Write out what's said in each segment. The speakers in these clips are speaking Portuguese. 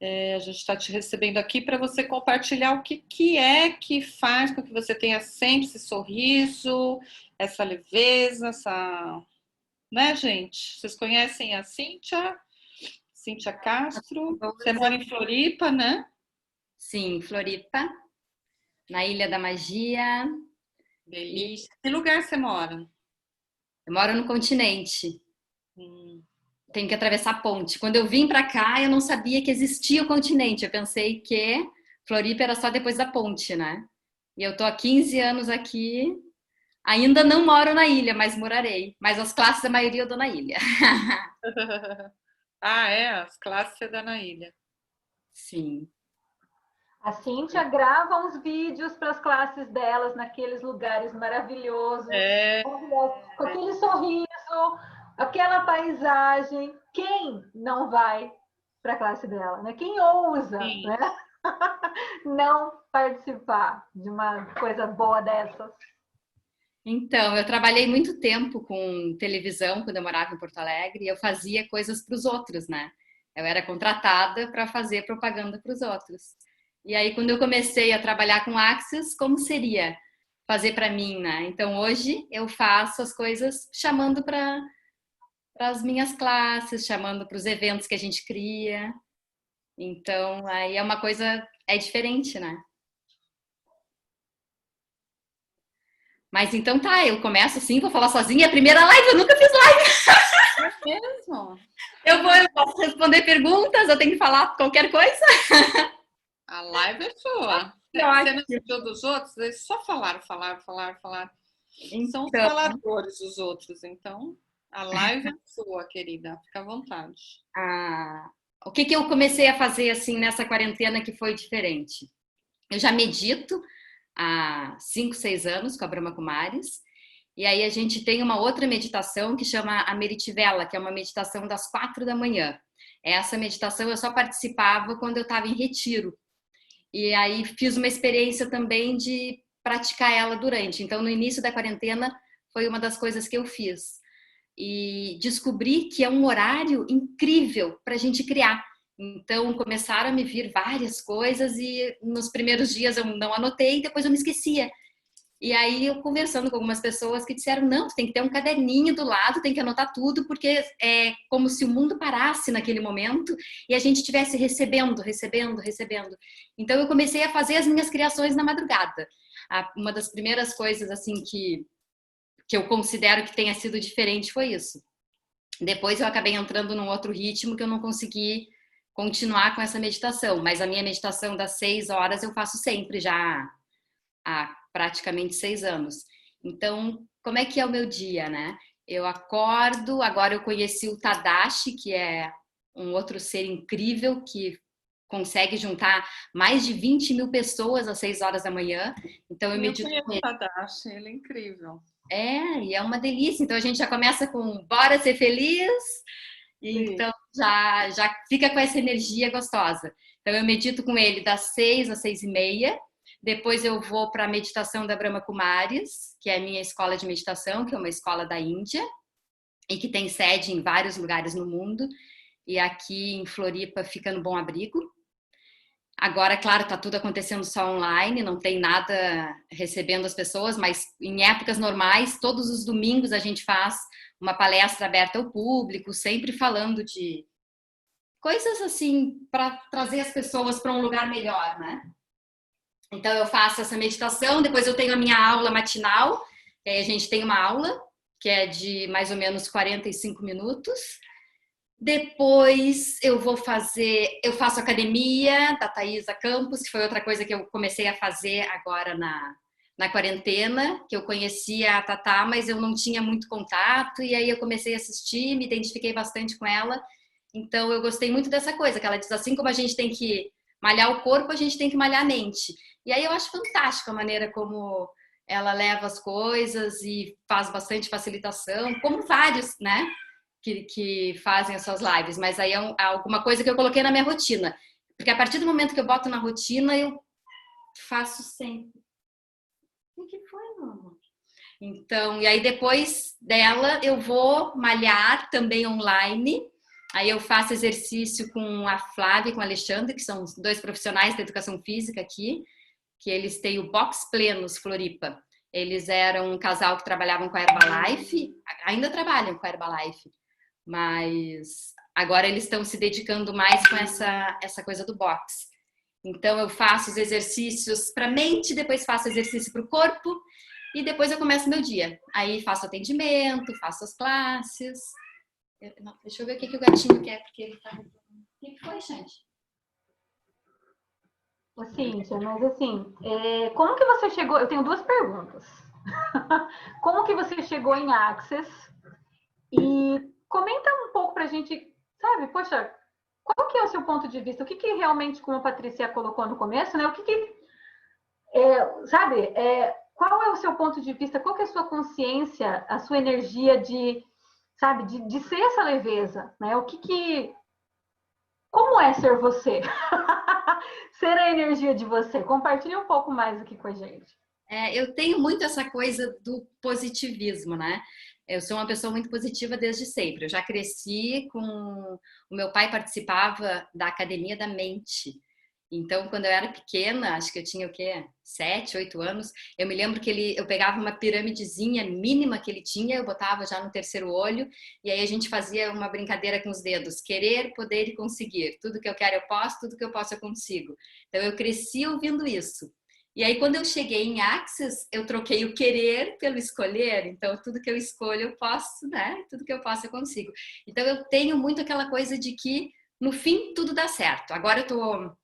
A gente está te recebendo aqui para você compartilhar o que é que faz com que você tenha sempre esse sorriso, essa leveza, essa. Né, gente? Vocês conhecem a Cíntia? Cíntia Castro. Você mora em Floripa, né? Sim, Floripa, na Ilha da Magia. Delícia. Que lugar você mora? Eu moro no continente. Hum. Tenho que atravessar a ponte. Quando eu vim para cá, eu não sabia que existia o continente. Eu pensei que Floripa era só depois da ponte, né? E eu tô há 15 anos aqui. Ainda não moro na ilha, mas morarei. Mas as classes, a maioria eu dou na ilha. Ah, é? As classes você dá na ilha. Sim. A Cíntia grava uns vídeos para as classes delas naqueles lugares maravilhosos, É. com aquele sorriso, aquela paisagem. Quem não vai para a classe dela, né? Quem ousa, Sim. né? Não participar de uma coisa boa dessas. Então, eu trabalhei muito tempo com televisão quando eu morava em Porto Alegre e eu fazia coisas para os outros, né? Eu era contratada para fazer propaganda para os outros. E aí, quando eu comecei a trabalhar com Axis, como seria fazer para mim, né? Então, hoje eu faço as coisas chamando para as minhas classes, chamando para os eventos que a gente cria. Então, aí é uma coisa, é diferente, né? Mas então tá, eu começo assim, vou falar sozinha. A primeira live, eu nunca fiz live. É mesmo? Eu posso responder perguntas, eu tenho que falar qualquer coisa. A live é sua. Você não Ótimo. escutou dos outros? Eles só falaram. São os Então, faladores os outros, então a live é sua, querida. Fica à vontade. o que que eu comecei a fazer assim nessa quarentena que foi diferente? Eu já medito há 5, 6 anos com a Brahma Kumaris. E aí a gente tem uma outra meditação que chama a Meritivela, que é uma meditação das 4 da manhã. Essa meditação eu só participava quando eu estava em retiro. E aí fiz uma experiência também de praticar ela durante. Então, no início da quarentena, foi uma das coisas que eu fiz. E descobri que é um horário incrível para a gente criar. Então, começaram a me vir várias coisas e nos primeiros dias eu não anotei, depois eu me esquecia. E aí eu conversando com algumas pessoas que disseram, não, tu tem que ter um caderninho do lado, tem que anotar tudo, porque é como se o mundo parasse naquele momento e a gente estivesse recebendo. Então eu comecei a fazer as minhas criações na madrugada. Uma das primeiras coisas assim que eu considero que tenha sido diferente foi isso. Depois eu acabei entrando num outro ritmo que eu não consegui continuar com essa meditação, mas a minha meditação das 6 horas eu faço sempre já há praticamente 6 anos. Então, como é que é o meu dia, né? Eu acordo, agora eu conheci o Tadashi, que é um outro ser incrível que consegue juntar mais de 20 mil pessoas às 6 horas da manhã. Então eu Eu medito conheço com o ele. Tadashi, ele é incrível. E é uma delícia. Então a gente já começa com bora ser feliz, e Sim. então já fica com essa energia gostosa. Então eu medito com ele das 6 às 6:30. Depois eu vou para a meditação da Brahma Kumaris, que é a minha escola de meditação, que é uma escola da Índia e que tem sede em vários lugares no mundo. E aqui em Floripa fica no Bom Abrigo. Agora, claro, está tudo acontecendo só online, não tem nada recebendo as pessoas, mas em épocas normais, todos os domingos a gente faz uma palestra aberta ao público, sempre falando de coisas assim para trazer as pessoas para um lugar melhor, né? Então eu faço essa meditação, depois eu tenho a minha aula matinal, e aí a gente tem uma aula que é de mais ou menos 45 minutos. Depois eu faço academia da Thaisa Campos, que foi outra coisa que eu comecei a fazer agora na quarentena, que eu conhecia a Tatá, mas eu não tinha muito contato, e aí eu comecei a assistir, me identifiquei bastante com ela. Então eu gostei muito dessa coisa, que ela diz assim como a gente tem que malhar o corpo, a gente tem que malhar a mente. E aí eu acho fantástica a maneira como ela leva as coisas e faz bastante facilitação, como vários, né? Que fazem as suas lives, mas aí é alguma coisa que eu coloquei na minha rotina. Porque a partir do momento que eu boto na rotina, eu faço sempre. O que foi, meu amor? Então, e aí depois dela eu vou malhar também online. Aí eu faço exercício com a Flávia e com o Alexandre, que são 2 profissionais da educação física aqui, que eles têm o Box Plenos Floripa. Eles eram um casal que trabalhavam com a Herbalife, ainda trabalham com a Herbalife, mas agora eles estão se dedicando mais com essa coisa do box. Então eu faço os exercícios para a mente, depois faço exercício para o corpo e depois eu começo meu dia. Aí faço atendimento, faço as classes. Deixa eu ver o que o gatinho quer, porque ele tá... O que foi, gente? Ô, Cíntia, mas assim, como que você chegou? Eu tenho 2 perguntas. Como que você chegou em Access? E comenta um pouco pra gente, sabe, poxa, qual que é o seu ponto de vista? O que realmente, como a Patrícia colocou no começo, né? Qual é o seu ponto de vista? Qual que é a sua consciência, a sua energia de, sabe, de ser essa leveza, né? Como é ser você? Ser a energia de você. Compartilhe um pouco mais aqui com a gente. Eu tenho muito essa coisa do positivismo, né? Eu sou uma pessoa muito positiva desde sempre. Eu já cresci com... O meu pai participava da Academia da Mente. Então, quando eu era pequena, acho que eu tinha o quê? 7, 8 anos, eu me lembro que eu pegava uma piramidezinha mínima que ele tinha, eu botava já no terceiro olho, e aí a gente fazia uma brincadeira com os dedos. Querer, poder e conseguir. Tudo que eu quero eu posso, tudo que eu posso eu consigo. Então, eu cresci ouvindo isso. E aí, quando eu cheguei em Access, eu troquei o querer pelo escolher. Então, tudo que eu escolho, eu posso, né? Tudo que eu posso, eu consigo. Então, eu tenho muito aquela coisa de que, no fim, tudo dá certo. Agora eu tô...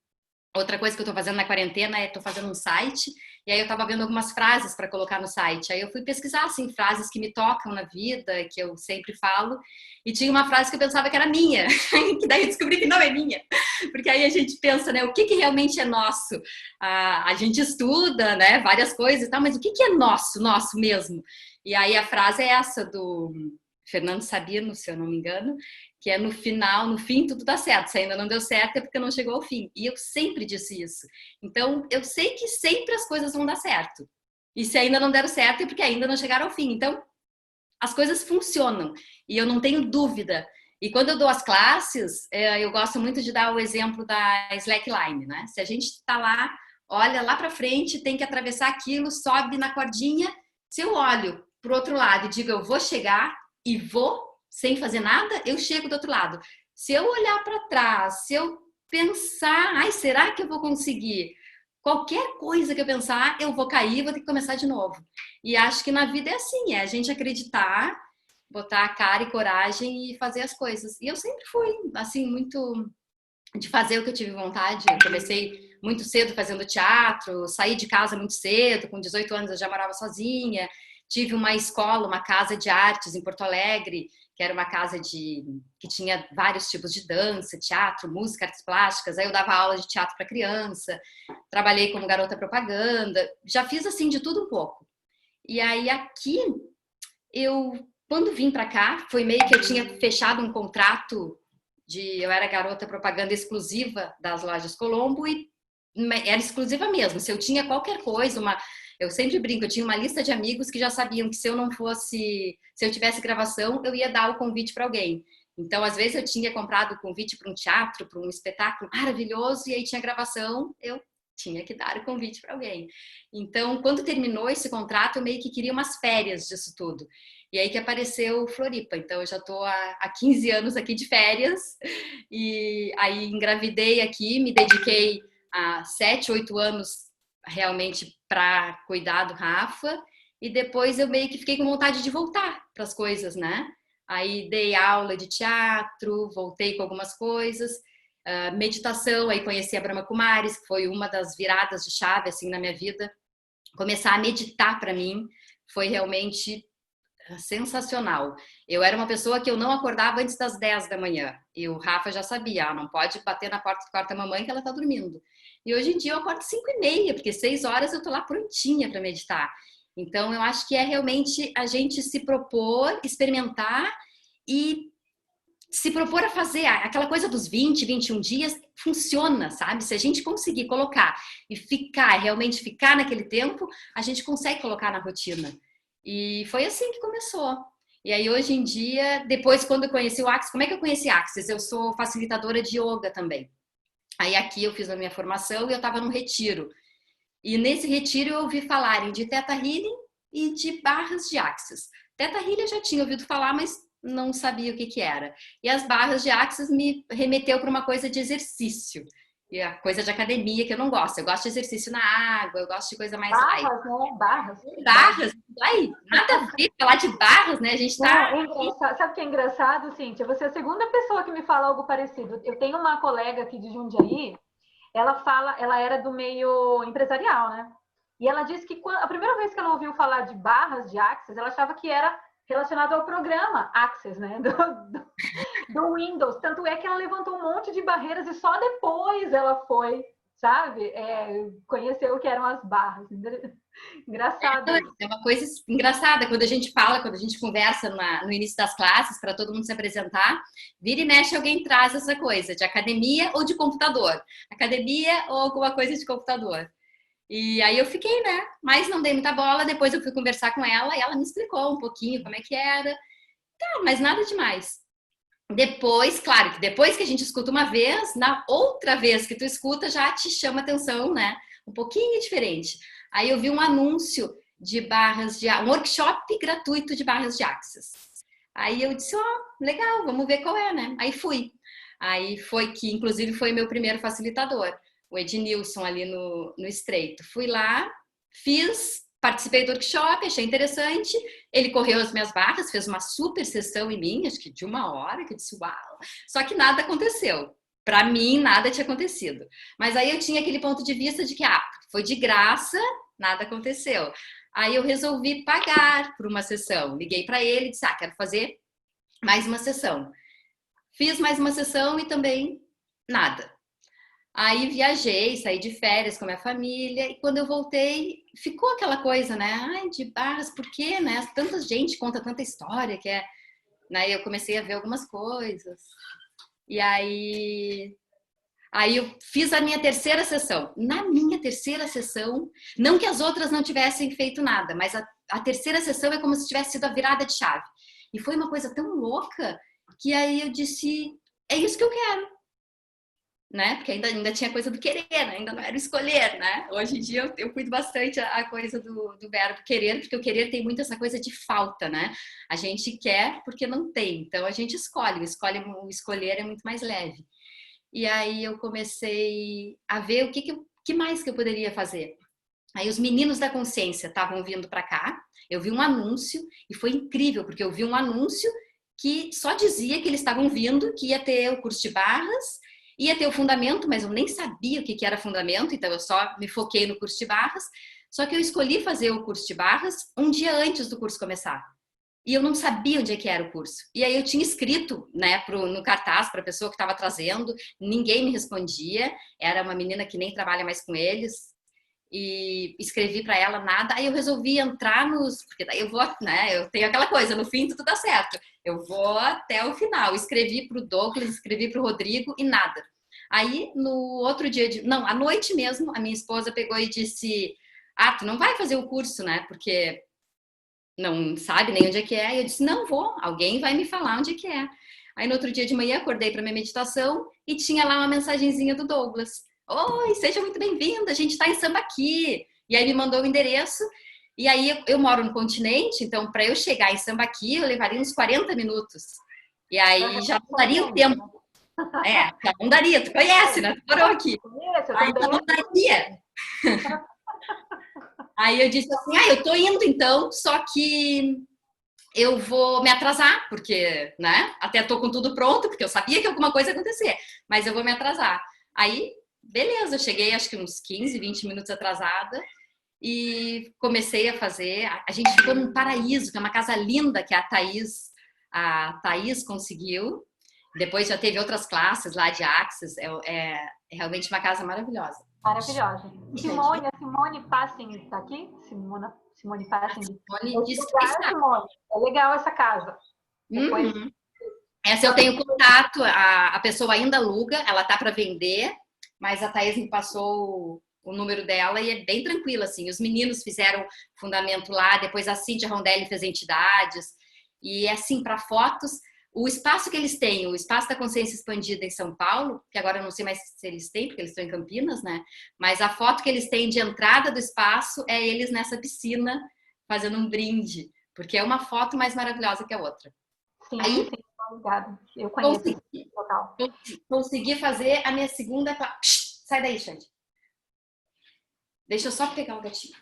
Outra coisa que eu tô fazendo na quarentena tô fazendo um site, e aí eu tava vendo algumas frases para colocar no site. Aí eu fui pesquisar, assim, frases que me tocam na vida, que eu sempre falo, e tinha uma frase que eu pensava que era minha, que daí eu descobri que não é minha. Porque aí a gente pensa, né, o que realmente é nosso? A gente estuda, né, várias coisas e tal, mas o que é nosso mesmo? E aí a frase é essa do Fernando Sabino, se eu não me engano, que é no final, no fim tudo dá certo. Se ainda não deu certo é porque não chegou ao fim. E eu sempre disse isso. Então, eu sei que sempre as coisas vão dar certo. E se ainda não deram certo é porque ainda não chegaram ao fim. Então, as coisas funcionam. E eu não tenho dúvida. E quando eu dou as classes, eu gosto muito de dar o exemplo da slackline, né? Se a gente está lá, olha lá para frente, tem que atravessar aquilo, sobe na cordinha. Se eu olho para o outro lado e digo, eu vou chegar e vou, sem fazer nada, eu chego do outro lado. Se eu olhar para trás, se eu pensar, ai, será que eu vou conseguir? Qualquer coisa que eu pensar, eu vou cair, vou ter que começar de novo. E acho que na vida é assim, é a gente acreditar, botar a cara e coragem e fazer as coisas. E eu sempre fui, assim, muito de fazer o que eu tive vontade. Eu comecei muito cedo fazendo teatro, saí de casa muito cedo, com 18 anos eu já morava sozinha. Tive uma escola, uma casa de artes em Porto Alegre, que era uma casa que tinha vários tipos de dança, teatro, música, artes plásticas. Aí eu dava aula de teatro para criança, trabalhei como garota propaganda, já fiz assim de tudo um pouco. E aí aqui, quando vim para cá, foi meio que eu tinha fechado um contrato eu era garota propaganda exclusiva das lojas Colombo e era exclusiva mesmo. Se eu tinha qualquer coisa, eu sempre brinco, eu tinha uma lista de amigos que já sabiam que se eu tivesse gravação, eu ia dar o convite para alguém. Então, às vezes eu tinha comprado o convite para um teatro, para um espetáculo maravilhoso, e aí tinha gravação, eu tinha que dar o convite para alguém. Então, quando terminou esse contrato, eu meio que queria umas férias disso tudo. E aí que apareceu Floripa. Então, eu já estou há 15 anos aqui de férias, e aí engravidei aqui, me dediquei há 7, 8 anos realmente para cuidar do Rafa, e depois eu meio que fiquei com vontade de voltar para as coisas, né? Aí dei aula de teatro, voltei com algumas coisas, meditação, aí conheci a Brahma Kumaris, que foi uma das viradas de chave assim na minha vida. Começar a meditar para mim foi realmente sensacional. Eu era uma pessoa que eu não acordava antes das 10 da manhã. E o Rafa já sabia, não pode bater na porta do quarto da mamãe que ela tá dormindo. E hoje em dia eu acordo 5h30, porque 6 horas eu tô lá prontinha para meditar. Então eu acho que é realmente a gente se propor, experimentar e se propor a fazer. Aquela coisa dos 20, 21 dias funciona, sabe? Se a gente conseguir colocar e realmente ficar naquele tempo, a gente consegue colocar na rotina. E foi assim que começou. E aí, hoje em dia, depois, quando eu conheci o Axis, como é que eu conheci Axis? Eu sou facilitadora de yoga também. Aí, aqui, eu fiz a minha formação e eu estava num retiro. E nesse retiro, eu ouvi falarem de Theta Healing e de barras de Axis. Theta Healing eu já tinha ouvido falar, mas não sabia o que que era. E as barras de Axis me remeteu para uma coisa de exercício. E a coisa de academia que eu não gosto. Eu gosto de exercício na água, eu gosto de coisa mais light. Barras, né? Barras. Barras, ai, nada a ver falar de barras, né? A gente tá. Sabe o que é engraçado, Cíntia? Você é a segunda pessoa que me fala algo parecido. Eu tenho uma colega aqui de Jundiaí, ela era do meio empresarial, né? E ela disse que a primeira vez que ela ouviu falar de barras de Access, ela achava que era relacionado ao programa Access, né? Do Windows. Tanto é que ela levantou um monte de barreiras e só depois ela foi, sabe? Conheceu o que eram as barras. Engraçado. É uma coisa engraçada quando a gente fala, quando a gente conversa no início das classes, para todo mundo se apresentar, vira e mexe alguém traz essa coisa de academia ou de computador. Academia ou alguma coisa de computador. E aí eu fiquei, né? Mas não dei muita bola. Depois eu fui conversar com ela e ela me explicou um pouquinho como é que era. Tá, mas nada demais. Depois, claro, que depois que a gente escuta uma vez, na outra vez que tu escuta já te chama atenção, né? Um pouquinho diferente. Aí eu vi um anúncio de barras de um workshop gratuito de barras de Access. Aí eu disse, legal, vamos ver qual é, né? Aí fui. Aí foi que, inclusive, foi meu primeiro facilitador, o Ednilson ali no Estreito. Fui lá, participei do workshop, achei interessante. Ele correu as minhas barras, fez uma super sessão em mim, acho que de 1 hora, que eu disse, uau! Só que nada aconteceu. Para mim, nada tinha acontecido. Mas aí eu tinha aquele ponto de vista de que, foi de graça, nada aconteceu. Aí eu resolvi pagar por uma sessão. Liguei para ele e disse, quero fazer mais uma sessão. Fiz mais uma sessão e também nada. Aí viajei, saí de férias com a minha família e quando eu voltei, ficou aquela coisa, né? Ai, de barras, por quê, né? Tanta gente conta tanta história que é... Né? Eu comecei a ver algumas coisas. E aí eu fiz a minha terceira sessão. Na minha terceira sessão, não que as outras não tivessem feito nada, mas a terceira sessão é como se tivesse sido a virada de chave. E foi uma coisa tão louca que aí eu disse, é isso que eu quero. Né? Porque ainda tinha coisa do querer, né? Ainda não era escolher, né? Hoje em dia eu cuido bastante a coisa do verbo querer, porque o querer tem muito essa coisa de falta, né? A gente quer porque não tem, então a gente escolhe, o escolher é muito mais leve. E aí eu comecei a ver o que mais que eu poderia fazer. Aí os meninos da consciência estavam vindo para cá, eu vi um anúncio e foi incrível, porque eu vi um anúncio que só dizia que eles estavam vindo, que ia ter o curso de barras, ia ter o fundamento, mas eu nem sabia o que era fundamento, então eu só me foquei no curso de barras. Só que eu escolhi fazer o curso de barras um dia antes do curso começar. E eu não sabia onde é que era o curso. E aí eu tinha escrito, né, no cartaz para a pessoa que estava trazendo, ninguém me respondia, era uma menina que nem trabalha mais com eles, e escrevi para ela nada. Aí eu resolvi entrar porque daí eu vou, né, eu tenho aquela coisa, no fim tudo dá certo. Eu vou até o final. Escrevi para o Douglas, escrevi para o Rodrigo e nada. Aí no outro dia, à noite mesmo, a minha esposa pegou e disse, tu não vai fazer o curso, né, porque não sabe nem onde é que é. E eu disse, não vou, alguém vai me falar onde é que é. Aí no outro dia de manhã acordei para minha meditação e tinha lá uma mensagenzinha do Douglas. Oi, seja muito bem-vinda, a gente está em Sambaqui. E aí me mandou o endereço. E aí eu moro no continente, então para eu chegar em Sambaqui eu levaria uns 40 minutos. E aí já não daria o tempo. Já não daria, tu conhece, né? Tu morou aqui. Aí já não daria. Aí eu disse assim, eu tô indo então, só que eu vou me atrasar, porque, né, até tô com tudo pronto, porque eu sabia que alguma coisa ia acontecer, mas eu vou me atrasar. Aí, beleza, eu cheguei acho que uns 15, 20 minutos atrasada e comecei a fazer. A gente ficou num paraíso, que é uma casa linda que a Thaís conseguiu. Depois já teve outras classes lá de Axis, é realmente uma casa maravilhosa. Maravilhosa. Simone Passing está aqui? Simone Passing. Simone disse que está. Simone. É legal essa casa. Depois... Essa eu tenho contato, a pessoa ainda aluga, ela tá para vender, mas a Thaís me passou o número dela e é bem tranquilo, assim. Os meninos fizeram fundamento lá, depois a Cíntia Rondelli fez entidades. E assim, para fotos, o espaço que eles têm, o Espaço da Consciência Expandida em São Paulo, que agora eu não sei mais se eles têm, porque eles estão em Campinas, né? Mas a foto que eles têm de entrada do espaço é eles nessa piscina fazendo um brinde, porque é uma foto mais maravilhosa que a outra. Sim, Aí, sim, obrigada. Eu conheço esse local. consegui fazer a minha segunda classe. Sai daí, Xande. Deixa eu só pegar o gatinho.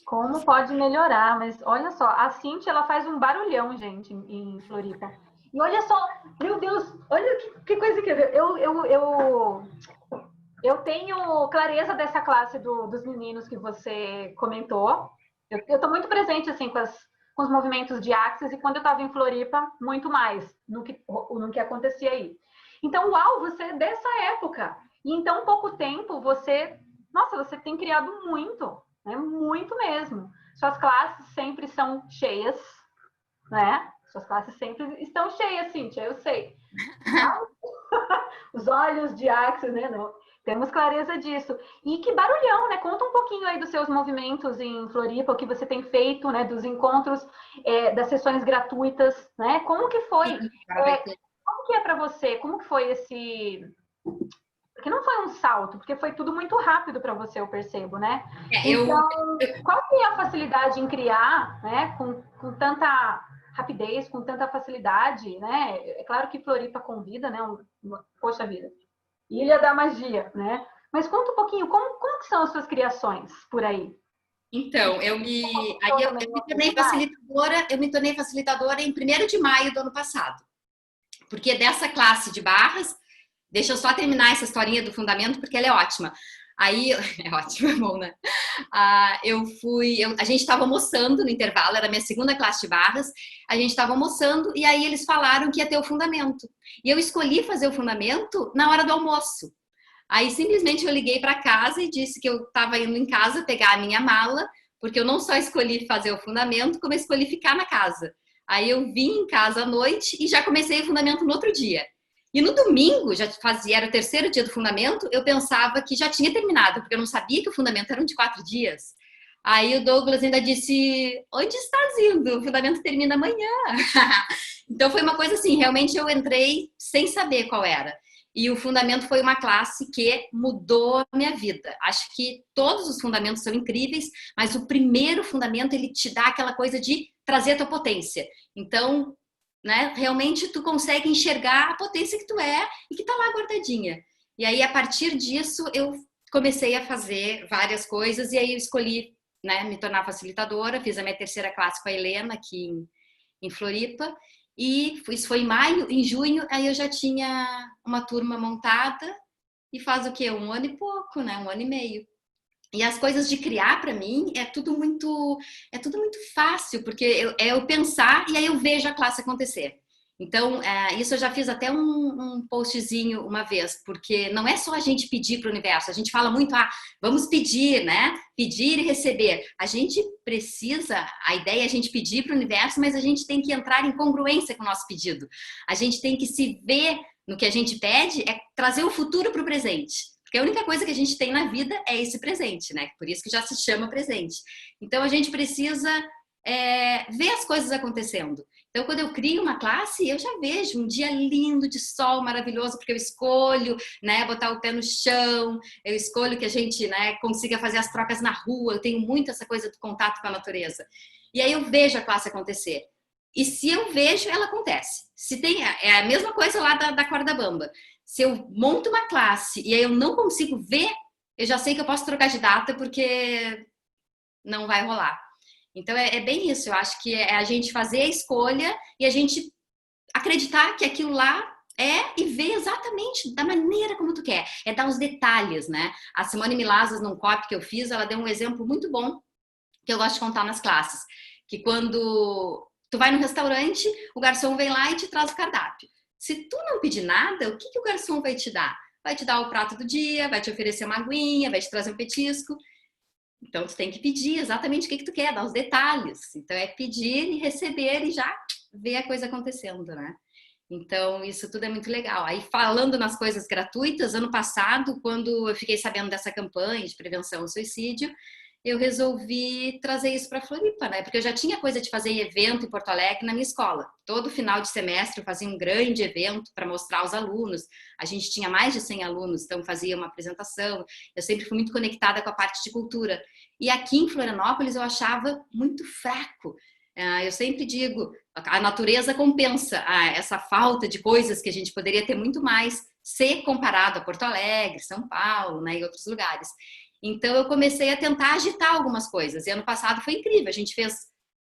Como pode melhorar, mas olha só, a Cintia, ela faz um barulhão, gente, em Floripa. E olha só, meu Deus, olha que coisa que eu tenho clareza dessa classe dos meninos que você comentou. Eu estou muito presente, assim, com os movimentos de Axis, e quando eu estava em Floripa, muito mais no que acontecia aí. Então, uau, você é dessa época. E em tão pouco tempo, você tem criado muito. É muito mesmo. Suas classes sempre são cheias, né? Suas classes sempre estão cheias, Cíntia, eu sei. Os olhos de Axis, né? Não, temos clareza disso. E que barulhão, né? Conta um pouquinho aí dos seus movimentos em Floripa, o que você tem feito, né? Dos encontros, das sessões gratuitas, né? Como que foi? Como que é para você? Como que foi esse... Porque não foi um salto, porque foi tudo muito rápido para você, eu percebo, né? Então, qual que é a facilidade em criar, né? Com tanta rapidez, com tanta facilidade, né? É claro que Floripa convida, né? Poxa vida, Ilha da Magia, né? Mas conta um pouquinho, como que são as suas criações por aí? Então, eu me tornei facilitadora em 1º de maio do ano passado. Porque dessa classe de barras, deixa eu só terminar essa historinha do fundamento, porque ela é ótima. Aí, é ótimo, é bom, né? A gente estava almoçando no intervalo, era a minha 2ª classe de barras, a gente estava almoçando e aí eles falaram que ia ter o fundamento. E eu escolhi fazer o fundamento na hora do almoço. Aí, simplesmente, eu liguei para casa e disse que eu estava indo em casa pegar a minha mala, porque eu não só escolhi fazer o fundamento, como eu escolhi ficar na casa. Aí eu vim em casa à noite e já comecei o fundamento no outro dia. E no domingo, era o 3º dia do fundamento, eu pensava que já tinha terminado, porque eu não sabia que o fundamento era de 4 dias. Aí o Douglas ainda disse, onde estás indo? O fundamento termina amanhã. Então foi uma coisa assim, realmente eu entrei sem saber qual era. E o fundamento foi uma classe que mudou a minha vida. Acho que todos os fundamentos são incríveis, mas o primeiro fundamento, ele te dá aquela coisa de trazer a tua potência. Então, né, realmente tu consegue enxergar a potência que tu é e que tá lá guardadinha. E aí, a partir disso, eu comecei a fazer várias coisas e aí eu escolhi, né, me tornar facilitadora. Fiz a minha 3ª classe com a Helena aqui em Floripa. E isso foi em maio, em junho, aí eu já tinha uma turma montada e faz o quê? 1 ano e pouco, né? 1 ano e meio. E as coisas de criar para mim é tudo muito fácil, porque eu pensar e aí eu vejo a classe acontecer. Então, isso eu já fiz até um postzinho uma vez, porque não é só a gente pedir para o universo, a gente fala muito, vamos pedir, né? Pedir e receber. A gente precisa, a ideia é a gente pedir para o universo, mas a gente tem que entrar em congruência com o nosso pedido. A gente tem que se ver no que a gente pede, é trazer o futuro para o presente. Porque a única coisa que a gente tem na vida é esse presente, né? Por isso que já se chama presente. Então, a gente precisa ver as coisas acontecendo. Então, quando eu crio uma classe, eu já vejo um dia lindo de sol maravilhoso, porque eu escolho, né, botar o pé no chão, eu escolho que a gente, né, consiga fazer as trocas na rua, eu tenho muito essa coisa do contato com a natureza. E aí eu vejo a classe acontecer. E se eu vejo, ela acontece. É a mesma coisa lá da corda bamba. Se eu monto uma classe e aí eu não consigo ver, eu já sei que eu posso trocar de data, porque não vai rolar. Então, é bem isso. Eu acho que é a gente fazer a escolha e a gente acreditar que aquilo lá e ver exatamente da maneira como tu quer. É dar os detalhes, né? A Simone Milazas, num copy que eu fiz, ela deu um exemplo muito bom que eu gosto de contar nas classes. Que quando tu vai no restaurante, o garçom vem lá e te traz o cardápio. Se tu não pedir nada, o que o garçom vai te dar? Vai te dar o prato do dia, vai te oferecer uma aguinha, vai te trazer um petisco. Então, tu tem que pedir exatamente o que tu quer, dar os detalhes. Então, é pedir e receber e já ver a coisa acontecendo, né? Então, isso tudo é muito legal. Aí, falando nas coisas gratuitas, ano passado, quando eu fiquei sabendo dessa campanha de prevenção ao suicídio, eu resolvi trazer isso para Floripa, né? Porque eu já tinha coisa de fazer evento em Porto Alegre na minha escola. Todo final de semestre eu fazia um grande evento para mostrar aos alunos. A gente tinha mais de 100 alunos, então fazia uma apresentação. Eu sempre fui muito conectada com a parte de cultura. E aqui em Florianópolis eu achava muito fraco. Eu sempre digo, a natureza compensa essa falta de coisas que a gente poderia ter muito mais, se comparado a Porto Alegre, São Paulo, né, e outros lugares. Então, eu comecei a tentar agitar algumas coisas. E ano passado foi incrível. A gente fez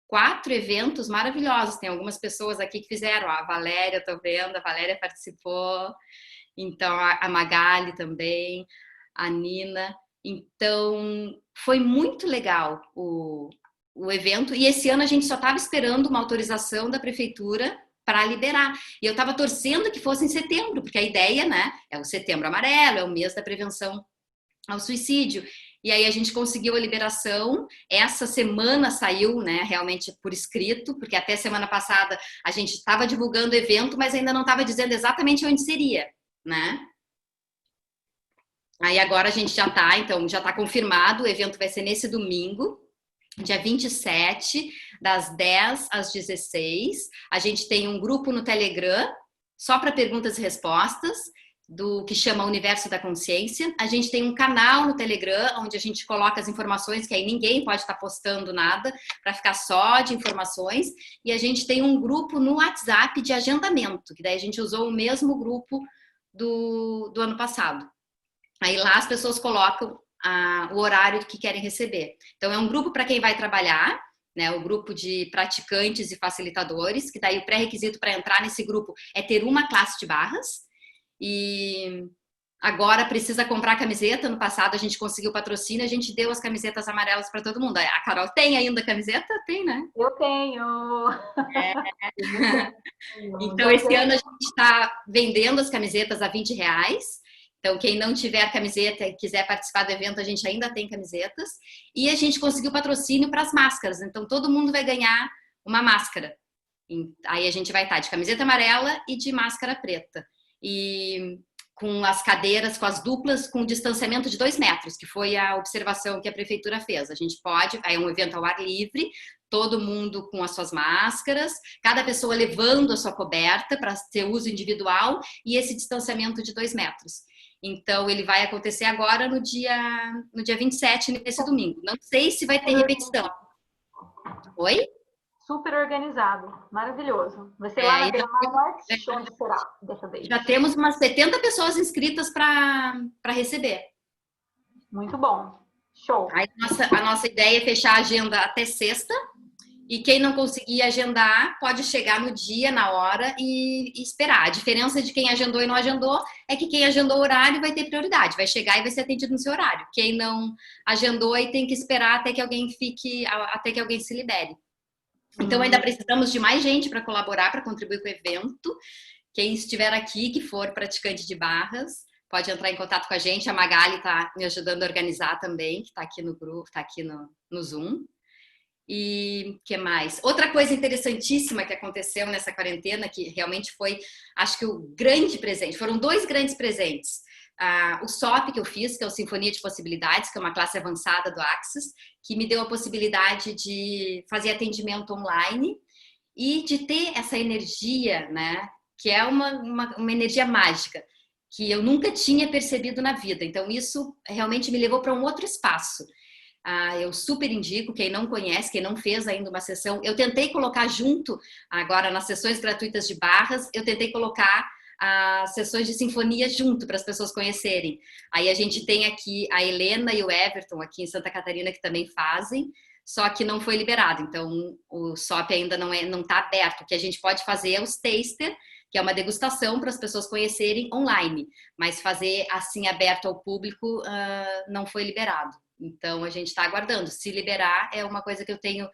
4 eventos maravilhosos. Tem algumas pessoas aqui que fizeram. A Valéria, tô vendo, a Valéria participou. Então, a Magali também, a Nina. Então, foi muito legal o evento. E esse ano a gente só estava esperando uma autorização da prefeitura para liberar. E eu estava torcendo que fosse em setembro, porque a ideia, né, é o Setembro Amarelo, é o mês da prevenção ao suicídio. E aí a gente conseguiu a liberação. Essa semana saiu, né, realmente por escrito, porque até semana passada a gente estava divulgando o evento, mas ainda não estava dizendo exatamente onde seria, né? Aí agora a gente já está, então já está confirmado, o evento vai ser nesse domingo, dia 27, das 10 às 16. A gente tem um grupo no Telegram, só para perguntas e respostas, do que chama Universo da Consciência. A gente tem um canal no Telegram, onde a gente coloca as informações, que aí ninguém pode estar postando nada, para ficar só de informações. E a gente tem um grupo no WhatsApp de agendamento, que daí a gente usou o mesmo grupo do ano passado. Aí lá as pessoas colocam o horário que querem receber. Então é um grupo para quem vai trabalhar, né, o grupo de praticantes e facilitadores, que daí o pré-requisito para entrar nesse grupo é ter uma classe de barras. E agora precisa comprar camiseta. No passado a gente conseguiu patrocínio, a gente deu as camisetas amarelas para todo mundo. A Carol tem ainda camiseta? Tem, né? Eu tenho. É. Então esse ano a gente está vendendo as camisetas a R$20. Então quem não tiver camiseta e quiser participar do evento, a gente ainda tem camisetas. E a gente conseguiu patrocínio para as máscaras. Então todo mundo vai ganhar uma máscara. Aí a gente vai estar de camiseta amarela e de máscara preta. E com as cadeiras, com as duplas, com distanciamento de 2 metros, que foi a observação que a prefeitura fez. A gente pode, é um evento ao ar livre, todo mundo com as suas máscaras, cada pessoa levando a sua coberta para ter uso individual e esse distanciamento de 2 metros. Então, ele vai acontecer agora no dia 27, nesse domingo. Não sei se vai ter repetição. Oi? Super organizado, maravilhoso. Vai ser lá na Beira-Norte, onde será dessa vez? Já temos umas 70 pessoas inscritas para receber. Muito bom, show. Aí a nossa ideia é fechar a agenda até sexta, e quem não conseguir agendar pode chegar no dia, na hora e esperar. A diferença de quem agendou e não agendou é que quem agendou o horário vai ter prioridade, vai chegar e vai ser atendido no seu horário. Quem não agendou aí tem que esperar até que alguém se libere. Então, ainda precisamos de mais gente para colaborar, para contribuir com o evento. Quem estiver aqui, que for praticante de barras, pode entrar em contato com a gente. A Magali está me ajudando a organizar também, que está aqui no grupo, está aqui no Zoom. E o que mais? Outra coisa interessantíssima que aconteceu nessa quarentena, que realmente foi, acho que o grande presente, foram 2 grandes presentes. O SOP que eu fiz, que é o Sinfonia de Possibilidades, que é uma classe avançada do Axis, que me deu a possibilidade de fazer atendimento online e de ter essa energia, né, que é uma energia mágica, que eu nunca tinha percebido na vida. Então, isso realmente me levou para um outro espaço. Eu super indico, quem não conhece, quem não fez ainda uma sessão, eu tentei colocar junto, agora nas sessões gratuitas de barras, eu tentei colocar as sessões de sinfonia junto para as pessoas conhecerem. Aí a gente tem aqui a Helena e o Everton aqui em Santa Catarina que também fazem, só que não foi liberado. Então o SOP ainda não está aberto. O que a gente pode fazer é os taster, que é uma degustação para as pessoas conhecerem online, mas fazer assim aberto ao público não foi liberado. Então a gente está aguardando. Se liberar é uma coisa que eu tenho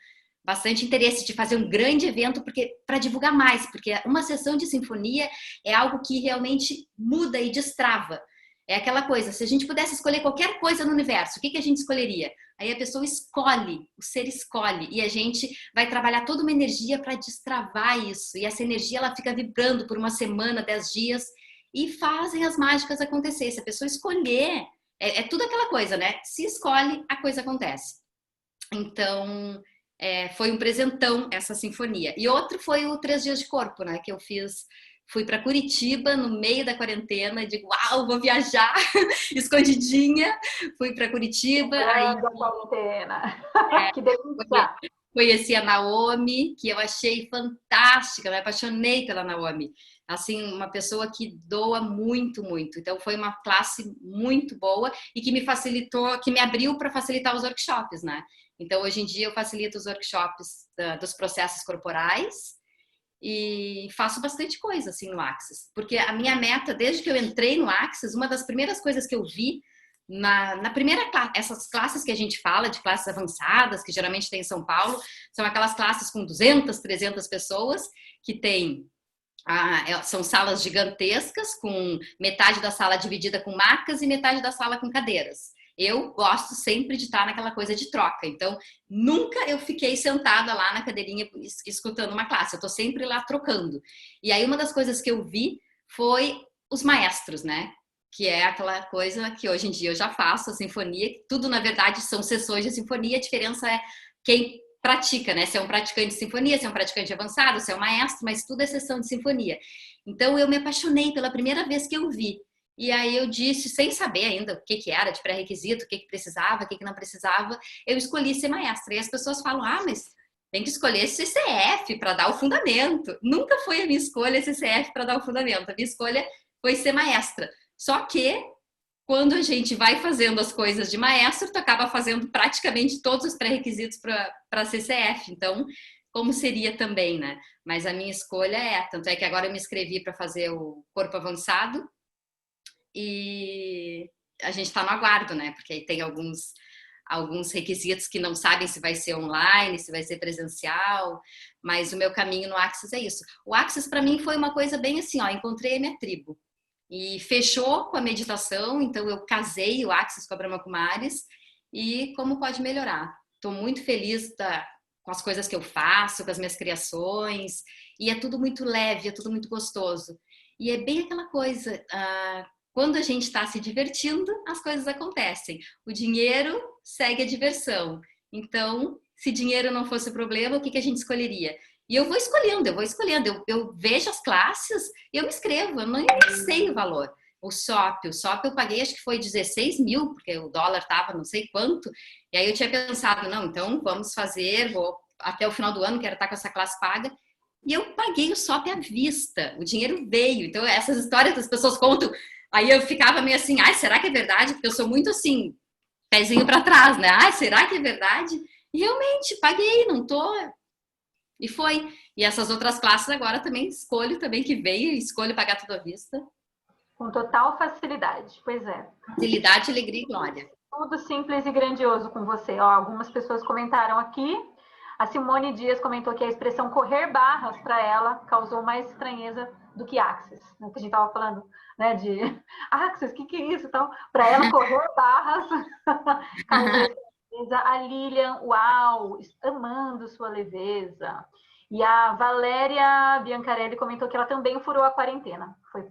bastante interesse de fazer um grande evento para divulgar mais, porque uma sessão de sinfonia é algo que realmente muda e destrava. É aquela coisa, se a gente pudesse escolher qualquer coisa no universo, o que a gente escolheria? Aí a pessoa escolhe, o ser escolhe, e a gente vai trabalhar toda uma energia para destravar isso, e essa energia ela fica vibrando por uma semana, 10 dias, e fazem as mágicas acontecer. Se a pessoa escolher, é tudo aquela coisa, né? Se escolhe, a coisa acontece. Então, foi um presentão essa sinfonia. E outro foi o 3 Dias de Corpo, né? Que eu fiz. Fui para Curitiba no meio da quarentena, digo, uau, vou viajar, escondidinha. Fui para Curitiba, aí Da quarentena. é, Que delícia! conheci a Naomi, que eu achei fantástica, me apaixonei pela Naomi. Assim, uma pessoa que doa muito, muito. Então, foi uma classe muito boa e que me facilitou, que me abriu para facilitar os workshops, né? Então, hoje em dia, eu facilito os workshops dos processos corporais e faço bastante coisa, assim, no Axis. Porque a minha meta, desde que eu entrei no Axis, uma das primeiras coisas que eu vi na primeira classe, essas classes que a gente fala, de classes avançadas, que geralmente tem em São Paulo, são aquelas classes com 200, 300 pessoas, que tem são salas gigantescas, com metade da sala dividida com macas e metade da sala com cadeiras. Eu gosto sempre de estar naquela coisa de troca. Então, nunca eu fiquei sentada lá na cadeirinha escutando uma classe. Eu estou sempre lá trocando. E aí, uma das coisas que eu vi foi os maestros, né? Que é aquela coisa que hoje em dia eu já faço, a sinfonia. Tudo, na verdade, são sessões de sinfonia. A diferença é quem pratica, né? Se é um praticante de sinfonia, se é um praticante avançado, se é um maestro, mas tudo é sessão de sinfonia. Então, eu me apaixonei pela primeira vez que eu vi. E aí eu disse, sem saber ainda o que era de pré-requisito, o que precisava, o que não precisava, eu escolhi ser maestra. E as pessoas falam, mas tem que escolher CCF para dar o fundamento. Nunca foi a minha escolha CCF para dar o fundamento. A minha escolha foi ser maestra. Só que, quando a gente vai fazendo as coisas de maestro, tu acaba fazendo praticamente todos os pré-requisitos para CCF. Então, como seria também, né? Mas a minha escolha tanto é que agora eu me inscrevi para fazer o corpo avançado, e a gente está no aguardo, né? Porque aí tem alguns requisitos que não sabem se vai ser online, se vai ser presencial, mas o meu caminho no Axis é isso. O Axis para mim foi uma coisa bem assim, encontrei a minha tribo. E fechou com a meditação, então eu casei o Axis com a Brahma Kumaris, e como pode melhorar? Estou muito feliz com as coisas que eu faço, com as minhas criações, e é tudo muito leve, é tudo muito gostoso. E é bem aquela coisa, quando a gente está se divertindo, as coisas acontecem. O dinheiro segue a diversão. Então, se dinheiro não fosse o problema, o que a gente escolheria? E eu vou escolhendo. Eu vejo as classes e eu me inscrevo. Eu nem sei o valor. O SOP eu paguei, acho que foi 16 mil, porque o dólar estava não sei quanto. E aí eu tinha pensado, não, então vamos fazer, vou até o final do ano, quero estar com essa classe paga. E eu paguei o SOP à vista. O dinheiro veio. Então, essas histórias que as pessoas contam. Aí eu ficava meio assim, será que é verdade? Porque eu sou muito assim, pezinho para trás, né? Será que é verdade? E realmente, paguei, não tô. E foi. E essas outras classes agora também escolho também que veio, escolho pagar tudo à vista. Com total facilidade, pois é. Facilidade, alegria e glória. Tudo simples e grandioso com você. Algumas pessoas comentaram aqui. A Simone Dias comentou que a expressão correr barras para ela causou mais estranheza do que Axis, né? Que a gente estava falando, né, de Axis, o que é isso? Então, para ela, correr barras causou estranheza. A Lilian, uau, amando sua leveza. E a Valéria Biancarelli comentou que ela também furou a quarentena. Foi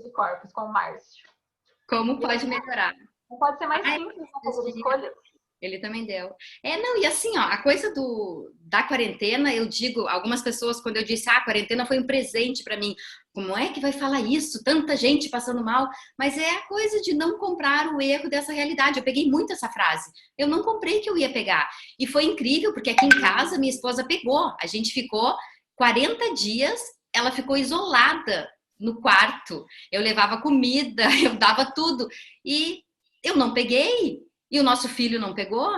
de corpos com o Márcio. Como pode melhorar? Não pode ser mais simples fazer escolhas. Ele também deu. E assim, a coisa da quarentena, eu digo, algumas pessoas, quando eu disse, a quarentena foi um presente para mim, como é que vai falar isso? Tanta gente passando mal, mas é a coisa de não comprar o erro dessa realidade. Eu peguei muito essa frase. Eu não comprei que eu ia pegar. E foi incrível, porque aqui em casa minha esposa pegou. A gente ficou 40 dias, ela ficou isolada no quarto. Eu levava comida, eu dava tudo. E eu não peguei. E o nosso filho não pegou?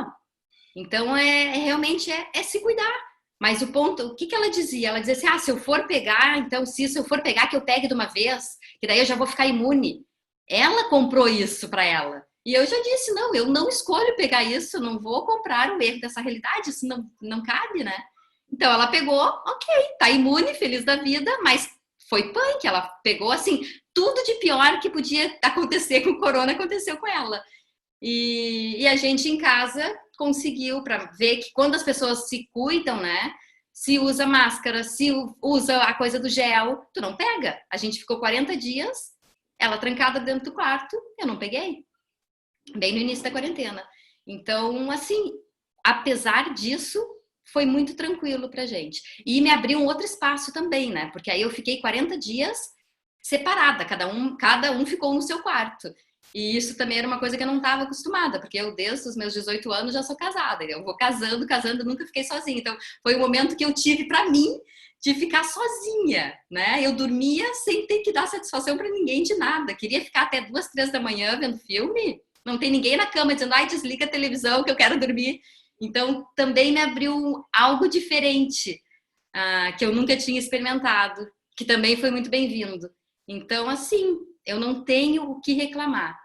Então, realmente se cuidar. Mas o ponto, o que ela dizia? Ela dizia assim, se eu for pegar, então se eu for pegar, que eu pegue de uma vez, que daí eu já vou ficar imune. Ela comprou isso para ela. E eu já disse, não, eu não escolho pegar isso, não vou comprar o erro dessa realidade, isso não cabe, né? Então, ela pegou, ok, tá imune, feliz da vida, mas foi punk, ela pegou, assim, tudo de pior que podia acontecer com o corona aconteceu com ela. E a gente em casa conseguiu para ver que quando as pessoas se cuidam, né? Se usa máscara, se usa a coisa do gel, tu não pega. A gente ficou 40 dias, ela trancada dentro do quarto, eu não peguei. Bem no início da quarentena. Então, assim, apesar disso, foi muito tranquilo pra gente. E me abriu um outro espaço também, né? Porque aí eu fiquei 40 dias separada, cada um ficou no seu quarto. E isso também era uma coisa que eu não estava acostumada, porque eu, desde os meus 18 anos, já sou casada. Eu vou casando, nunca fiquei sozinha. Então, foi o momento que eu tive para mim de ficar sozinha, né? Eu dormia sem ter que dar satisfação para ninguém de nada. Queria ficar até 2, 3 da manhã vendo filme. Não tem ninguém na cama dizendo, ai, desliga a televisão que eu quero dormir. Então, também me abriu algo diferente, que eu nunca tinha experimentado, que também foi muito bem-vindo. Então, assim, eu não tenho o que reclamar.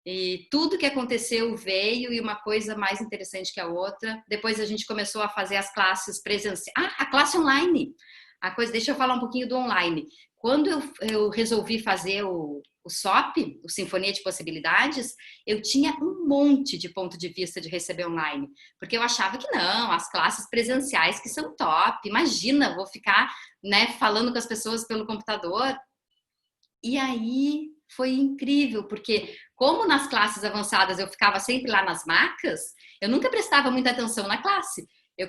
E tudo que aconteceu veio, e uma coisa mais interessante que a outra. Depois a gente começou a fazer as classes presenciais. A classe online. Deixa eu falar um pouquinho do online. Quando eu resolvi fazer o SOP, o Sinfonia de Possibilidades, eu tinha um monte de ponto de vista de receber online. Porque eu achava que não, as classes presenciais que são top. Imagina, vou ficar, né, falando com as pessoas pelo computador. E aí foi incrível, porque como nas classes avançadas eu ficava sempre lá nas macas, eu nunca prestava muita atenção na classe.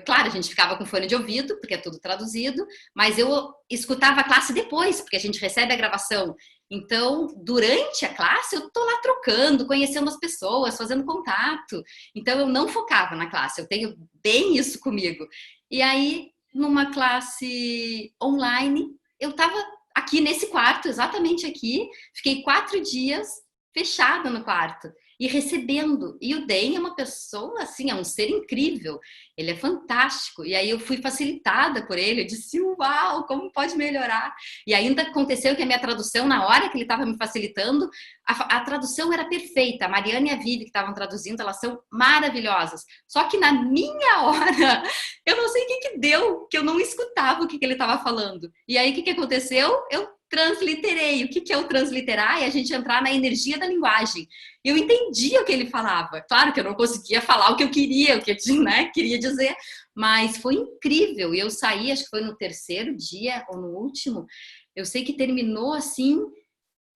Claro, a gente ficava com fone de ouvido, porque é tudo traduzido, mas eu escutava a classe depois, porque a gente recebe a gravação. Então, durante a classe, eu tô lá trocando, conhecendo as pessoas, fazendo contato. Então, eu não focava na classe, eu tenho bem isso comigo. E aí, numa classe online, eu tava aqui nesse quarto, exatamente aqui, fiquei 4 dias fechada no quarto e recebendo. E o Den é uma pessoa, assim, é um ser incrível, ele é fantástico. E aí eu fui facilitada por ele, eu disse, uau, como pode melhorar? E ainda aconteceu que a minha tradução, na hora que ele estava me facilitando, a tradução era perfeita. A Mariana e a Vivi, que estavam traduzindo, elas são maravilhosas. Só que na minha hora, eu não sei o que deu, que eu não escutava o que ele estava falando. E aí, o que aconteceu? Eu transliterei. O que é o transliterar? É a gente entrar na energia da linguagem. Eu entendia o que ele falava. Claro que eu não conseguia falar o que eu queria, o que eu, né, queria dizer, mas foi incrível. E eu saí, acho que foi no 3º dia ou no último, eu sei que terminou assim,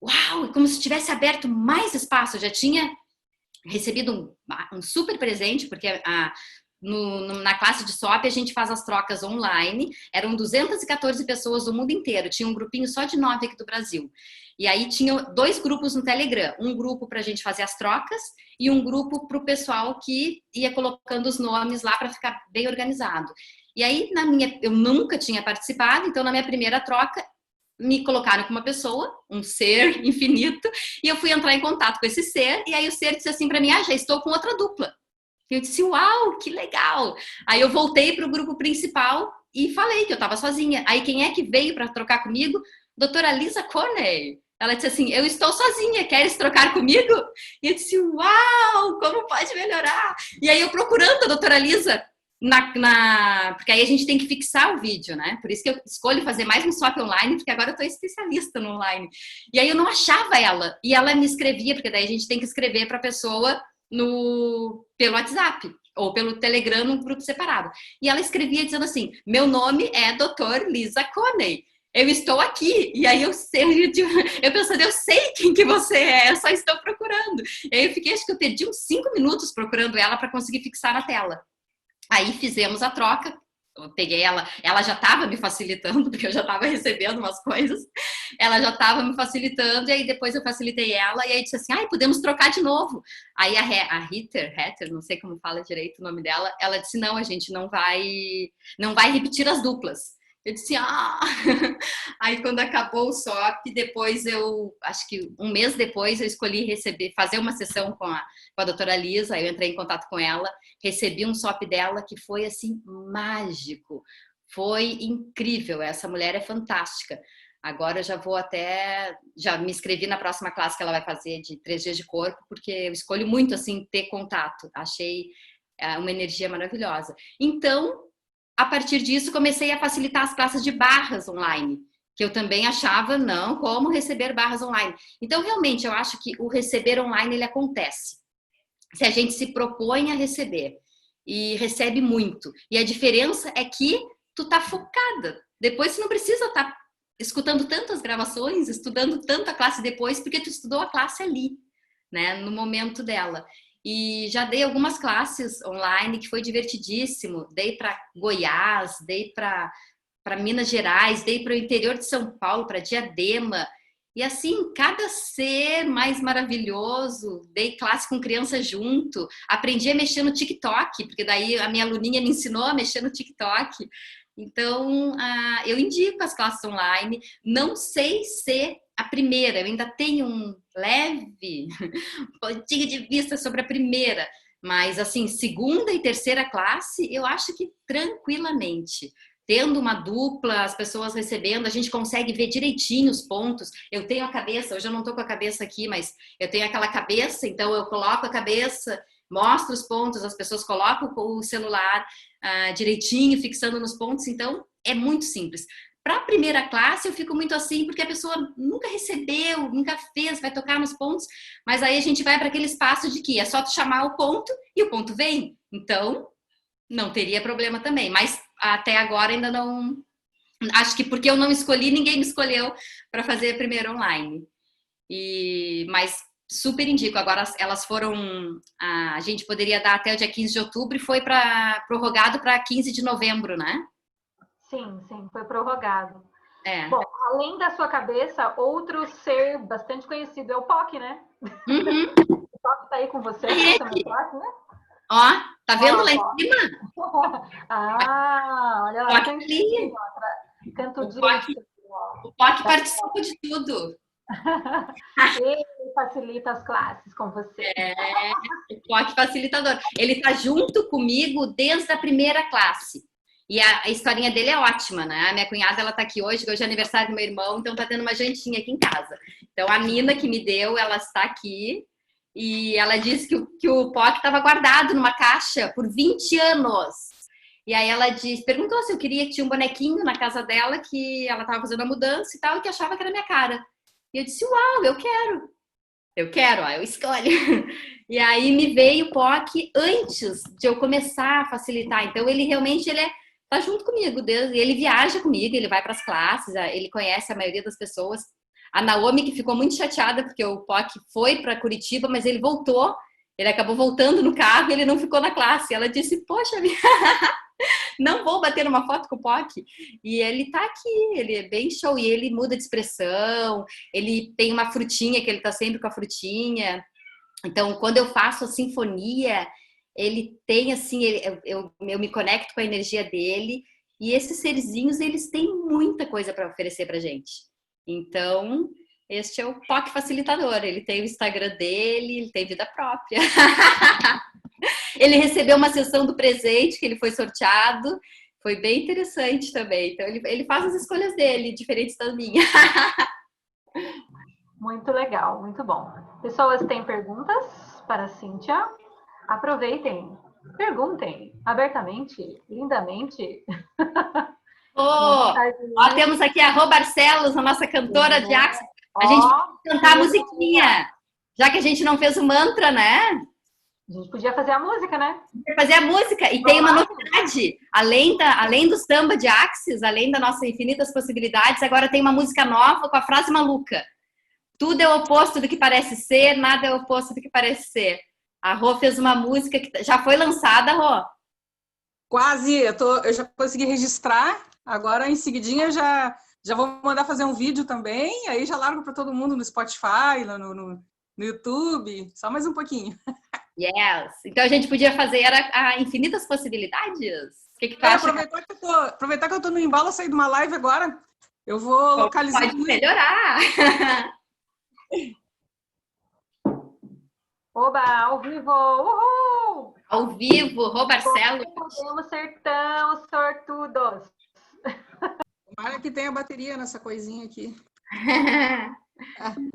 uau, como se tivesse aberto mais espaço. Eu já tinha recebido um super presente, porque na classe de SOP a gente faz as trocas online. Eram 214 pessoas do mundo inteiro, tinha um grupinho só de 9 aqui do Brasil. E aí tinha 2 grupos no Telegram, um grupo para a gente fazer as trocas e um grupo para o pessoal que ia colocando os nomes lá para ficar bem organizado. E aí eu nunca tinha participado, então na minha primeira troca me colocaram com uma pessoa, um ser infinito, e eu fui entrar em contato com esse ser, e aí o ser disse assim para mim, já estou com outra dupla. E eu disse, uau, que legal! Aí eu voltei para o grupo principal e falei que eu estava sozinha. Aí quem é que veio para trocar comigo? Doutora Lisa Coney. Ela disse assim, eu estou sozinha, queres trocar comigo? E eu disse, uau, como pode melhorar? E aí eu procurando a doutora Lisa, porque aí a gente tem que fixar o vídeo, né? Por isso que eu escolho fazer mais um SOP online, porque agora eu estou especialista no online. E aí eu não achava ela, e ela me escrevia, porque daí a gente tem que escrever para a pessoa pelo WhatsApp ou pelo Telegram num grupo separado. E ela escrevia dizendo assim, meu nome é Dr. Lisa Coney, eu estou aqui. E aí eu pensando, eu sei quem que você é, eu só estou procurando. E aí eu fiquei, acho que eu perdi uns 5 minutos procurando ela para conseguir fixar na tela. Aí fizemos a troca, eu peguei ela já estava me facilitando, porque eu já estava recebendo umas coisas, ela já estava me facilitando, e aí depois eu facilitei ela, e aí disse assim, podemos trocar de novo. Aí a Heather, não sei como fala direito o nome dela, ela disse, não, a gente não vai repetir as duplas. Eu disse, Aí quando acabou o SOP, depois acho que um mês depois, eu escolhi fazer uma sessão com a doutora Lisa, eu entrei em contato com ela, recebi um SOP dela que foi assim, mágico, foi incrível, essa mulher é fantástica. Agora eu já me inscrevi na próxima classe que ela vai fazer de 3 dias de corpo, porque eu escolho muito assim, ter contato, achei uma energia maravilhosa. Então, a partir disso, comecei a facilitar as classes de barras online, que eu também achava, não, como receber barras online. Então, realmente, eu acho que o receber online, ele acontece. Se a gente se propõe a receber e recebe muito. E a diferença é que tu tá focada. Depois, você não precisa estar escutando tantas gravações, estudando tanta classe depois, porque tu estudou a classe ali, né, no momento dela. E já dei algumas classes online que foi divertidíssimo. Dei para Goiás, dei para Minas Gerais, dei para o interior de São Paulo, para Diadema. E assim, cada ser mais maravilhoso. Dei classe com criança junto. Aprendi a mexer no TikTok, porque daí a minha aluninha me ensinou a mexer no TikTok. Então, eu indico as classes online. Não sei se a primeira, eu ainda tenho um leve pontinho de vista sobre a primeira, mas assim, segunda e terceira classe, eu acho que tranquilamente. Tendo uma dupla, as pessoas recebendo, a gente consegue ver direitinho os pontos. Eu tenho a cabeça, hoje eu não tô com a cabeça aqui, mas eu tenho aquela cabeça, então eu coloco a cabeça, mostro os pontos, as pessoas colocam o celular direitinho, fixando nos pontos, então é muito simples. Para a primeira classe, eu fico muito assim, porque a pessoa nunca recebeu, nunca fez, vai tocar nos pontos, mas aí a gente vai para aquele espaço de que é só tu chamar o ponto e o ponto vem. Então, não teria problema também. Mas até agora ainda não. Acho que porque eu não escolhi, ninguém me escolheu para fazer a primeira online. Mas super indico. Agora elas foram. A gente poderia dar até o dia 15 de outubro e foi prorrogado para 15 de novembro, né? Sim, foi prorrogado. É. Bom, além da sua cabeça, outro ser bastante conhecido é o POC, né? Uhum. O POC tá aí com você, né? Né? Ó, tá vendo lá em cima? Olha lá, cantinho, canto direito. O POC participa de tudo. Ele facilita as classes com você. O POC facilitador. Ele tá junto comigo desde a primeira classe. E a historinha dele é ótima, né? A minha cunhada, ela tá aqui hoje é aniversário do meu irmão, então tá tendo uma jantinha aqui em casa. Então a Mina que me deu, ela está aqui e ela disse que o POC estava guardado numa caixa por 20 anos. E aí ela perguntou se eu queria que tinha um bonequinho na casa dela, que ela estava fazendo a mudança e tal, e que achava que era minha cara. E eu disse, uau, eu quero. Eu escolho. E aí me veio o POC antes de eu começar a facilitar. Então ele realmente, tá junto comigo, ele viaja comigo, ele vai para as classes, ele conhece a maioria das pessoas. A Naomi, que ficou muito chateada porque o POC foi para Curitiba, mas ele voltou, ele acabou voltando no carro e ele não ficou na classe. Ela disse, poxa, não vou bater uma foto com o POC. E ele tá aqui, ele é bem show, e ele muda de expressão, ele tem uma frutinha, que ele tá sempre com a frutinha. Então, quando eu faço a sinfonia, ele tem assim, eu me conecto com a energia dele, e esses serzinhos, eles têm muita coisa para oferecer pra gente. Então, este é o POC facilitador, ele tem o Instagram dele, ele tem vida própria. Ele recebeu uma sessão do presente, que ele foi sorteado, foi bem interessante também. Então, ele faz as escolhas dele, diferentes das minhas. Muito legal, muito bom. Pessoas têm perguntas para a Cíntia? Aproveitem, perguntem abertamente, lindamente. Temos aqui a Rô Barcelos, a nossa cantora de Axis. A gente pode cantar a musiquinha, já que a gente não fez o mantra, né? A gente podia fazer a música, né? Fazer a música. E tem uma novidade. Além do samba de Axis, além das nossas infinitas possibilidades, agora tem uma música nova com a frase maluca. Tudo é o oposto do que parece ser, nada é o oposto do que parece ser. A Rô fez uma música que já foi lançada, Rô? Quase, eu já consegui registrar. Agora, em seguidinha, já vou mandar fazer um vídeo também. Aí já largo para todo mundo no Spotify, no YouTube. Só mais um pouquinho. Yes! Então a gente podia fazer a infinitas possibilidades. O que tu acha? Aproveitar que eu tô no embalo, sair de uma live agora. Eu vou localizar. Pode melhorar! Oba, ao vivo! Uhul! Ao vivo, Rô Barcelos. Podemos ser tão sortudos. Tomara que tenha bateria nessa coisinha aqui.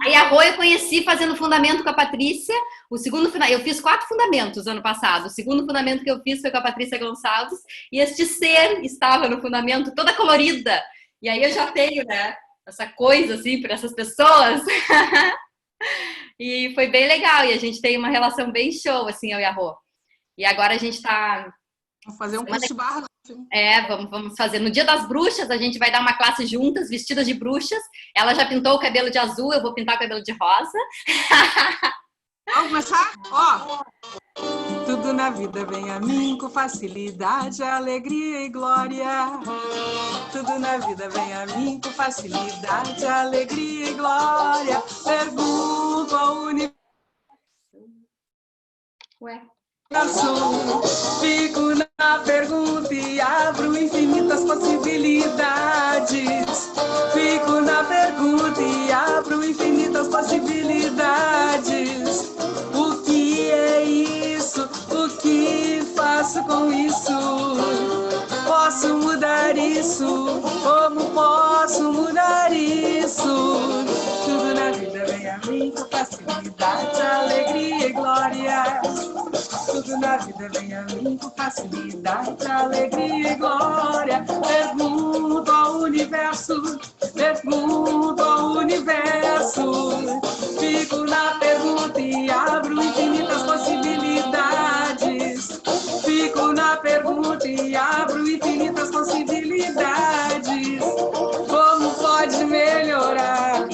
Aí a Rô eu conheci fazendo fundamento com a Patrícia. Eu fiz 4 fundamentos ano passado. O segundo fundamento que eu fiz foi com a Patrícia Gonçalves. E este ser estava no fundamento toda colorida. E aí eu já tenho, né, essa coisa assim para essas pessoas. E foi bem legal. E a gente tem uma relação bem show, assim, eu e a Rô. E agora a gente tá... Vamos fazer um curso de barra. Vamos fazer. No Dia das Bruxas, a gente vai dar uma classe juntas, vestidas de bruxas. Ela já pintou o cabelo de azul, eu vou pintar o cabelo de rosa. Vamos começar? Ó, Tudo na vida vem a mim com facilidade, alegria e glória. Tudo na vida vem a mim com facilidade, alegria e glória. Pergunto ao universo. Ué. Fico na pergunta e abro infinitas possibilidades. Fico na pergunta e abro infinitas possibilidades. O que é isso? O que faço com isso? Posso mudar isso? Como posso mudar isso? Tudo na vida vem a mim com facilidade, alegria e glória. Tudo na vida vem a mim com facilidade, alegria e glória. Pergunto ao universo, pergunto ao universo. Fico na pergunta e abro infinitas possibilidades. Fico na pergunta e abro infinitas possibilidades. Como pode melhorar?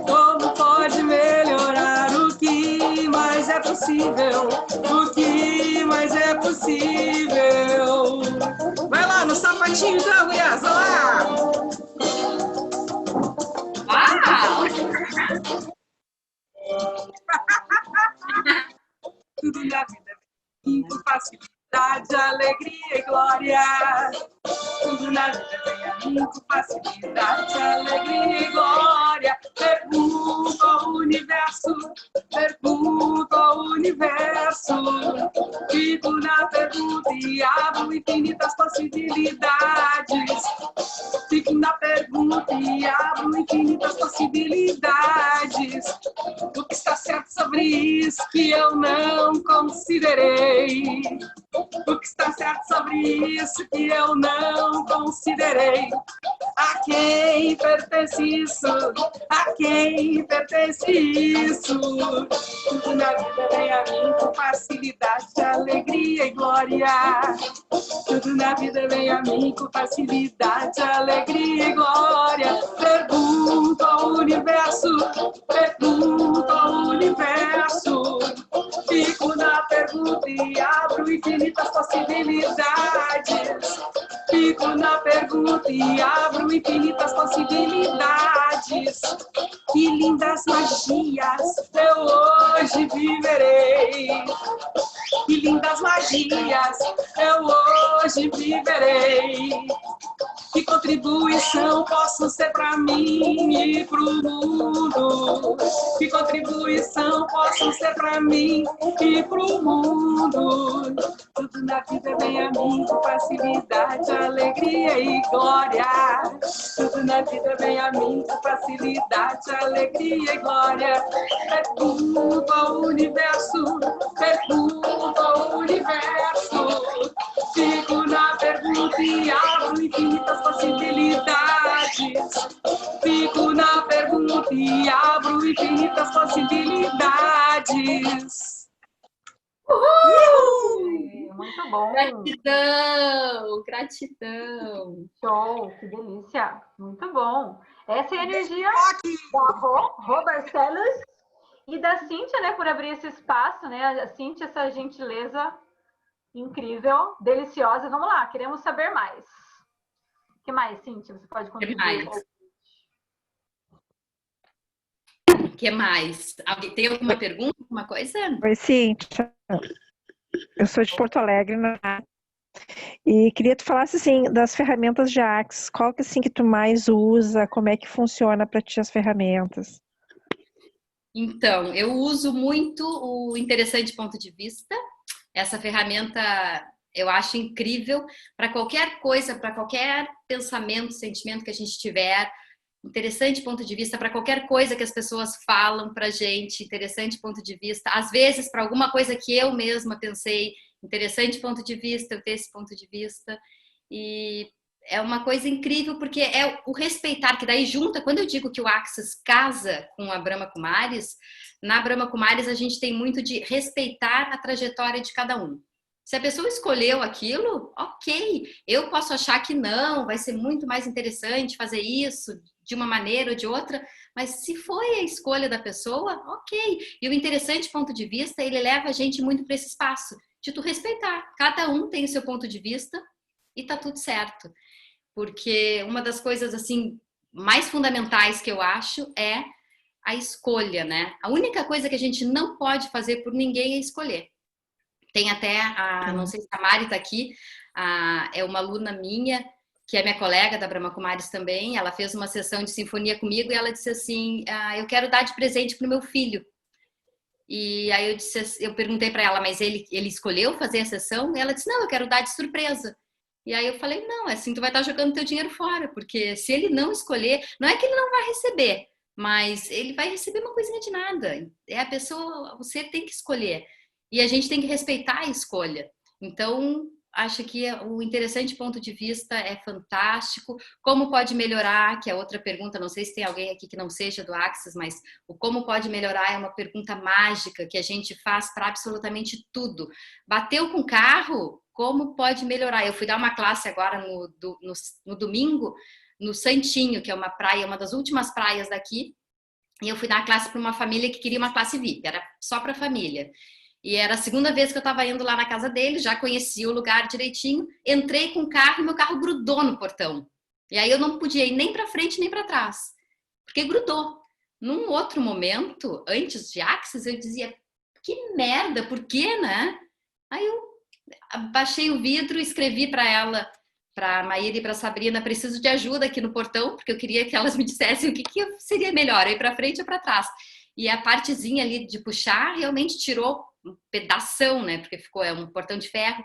Como pode melhorar? O que mais é possível? O que mais é possível? Vai lá no sapatinho então, Gurias, vai lá! Uau! Tudo na vida vem com facilidade, alegria e glória. Tudo na vida vem a mim com facilidade, alegria e glória. Pergunto ao universo, pergunto ao universo. Fico na pergunta e abro infinitas possibilidades. Fico na pergunta e abro infinitas possibilidades. O que está certo sobre isso que eu não considerei? O que está certo sobre isso que eu não considerei? A quem pertence isso? A quem pertence isso? Tudo na vida vem a mim com facilidade, alegria e glória. Tudo na vida vem a mim com facilidade, alegria e glória. Pergunto ao universo, pergunto ao universo. Fico na pergunta e abro infinitas possibilidades. Fico na pergunta e abro infinitas possibilidades. Que lindas magias eu hoje viverei. Que lindas magias eu hoje viverei. Que contribuição posso ser para mim e para o mundo? Que contribuição posso ser para mim e para o mundo? Tudo na vida vem a mim com facilidade, alegria e glória. Tudo na vida vem a mim com facilidade, alegria e glória. Pergunto ao universo, pergunto ao universo. Fico na pergunta e abro infinitas possibilidades. Fico na pergunta e abro infinitas possibilidades. Muito bom. Gratidão, gratidão. Show, que delícia. Muito bom. Essa é a energia da Rô Barcelos e da Cíntia, né, por abrir esse espaço, né? A Cíntia, essa gentileza incrível, deliciosa. Vamos lá, queremos saber mais. O que mais, Cíntia? Você pode contribuir? O que mais? Alguém tem alguma pergunta, alguma coisa? Oi, Cíntia. Eu sou de Porto Alegre, né? E queria que tu falasse assim das ferramentas de Axis. Qual que assim que tu mais usa? Como é que funciona para ti as ferramentas? Então, eu uso muito o Interessante Ponto de Vista. Essa ferramenta eu acho incrível para qualquer coisa, para qualquer pensamento, sentimento que a gente tiver. Interessante ponto de vista para qualquer coisa que as pessoas falam para a gente. Interessante ponto de vista. Às vezes, para alguma coisa que eu mesma pensei, interessante ponto de vista, eu ter esse ponto de vista. E é uma coisa incrível, porque é o respeitar, que daí junta, quando eu digo que o Axis casa com a Brahma Kumaris, na Brahma Kumaris a gente tem muito de respeitar a trajetória de cada um. Se a pessoa escolheu aquilo, ok. Eu posso achar que não, vai ser muito mais interessante fazer isso de uma maneira ou de outra, mas se foi a escolha da pessoa, ok. E o interessante ponto de vista, ele leva a gente muito para esse espaço de tu respeitar. Cada um tem o seu ponto de vista e tá tudo certo. Porque uma das coisas, assim, mais fundamentais que eu acho é a escolha, né? A única coisa que a gente não pode fazer por ninguém é escolher. Tem até, não sei se a Mari tá aqui, é uma aluna minha, que é minha colega da Brahma Kumaris também, ela fez uma sessão de sinfonia comigo e ela disse assim, eu quero dar de presente pro meu filho. E aí eu perguntei para ela, mas ele escolheu fazer a sessão? E ela disse, não, eu quero dar de surpresa. E aí eu falei, não, assim tu vai estar jogando teu dinheiro fora, porque se ele não escolher, não é que ele não vai receber, mas ele vai receber uma coisinha de nada. É a pessoa, você tem que escolher. E a gente tem que respeitar a escolha. Então, acho que o interessante ponto de vista é fantástico. Como pode melhorar, que é outra pergunta, não sei se tem alguém aqui que não seja do Axis, mas o como pode melhorar é uma pergunta mágica que a gente faz para absolutamente tudo. Bateu com o carro, como pode melhorar? Eu fui dar uma classe agora no domingo, no Santinho, que é uma praia, uma das últimas praias daqui, e eu fui dar uma classe para uma família que queria uma classe VIP, era só para família. E era a segunda vez que eu estava indo lá na casa dele, já conhecia o lugar direitinho, entrei com o carro e meu carro grudou no portão. E aí eu não podia ir nem para frente nem para trás, porque grudou. Num outro momento, antes de Axis, eu dizia, que merda, por quê, né? Aí eu baixei o vidro e escrevi para ela, para a Maíra e para a Sabrina, preciso de ajuda aqui no portão, porque eu queria que elas me dissessem o que seria melhor, ir para frente ou para trás. E a partezinha ali de puxar realmente tirou um pedação, né? Porque ficou um portão de ferro.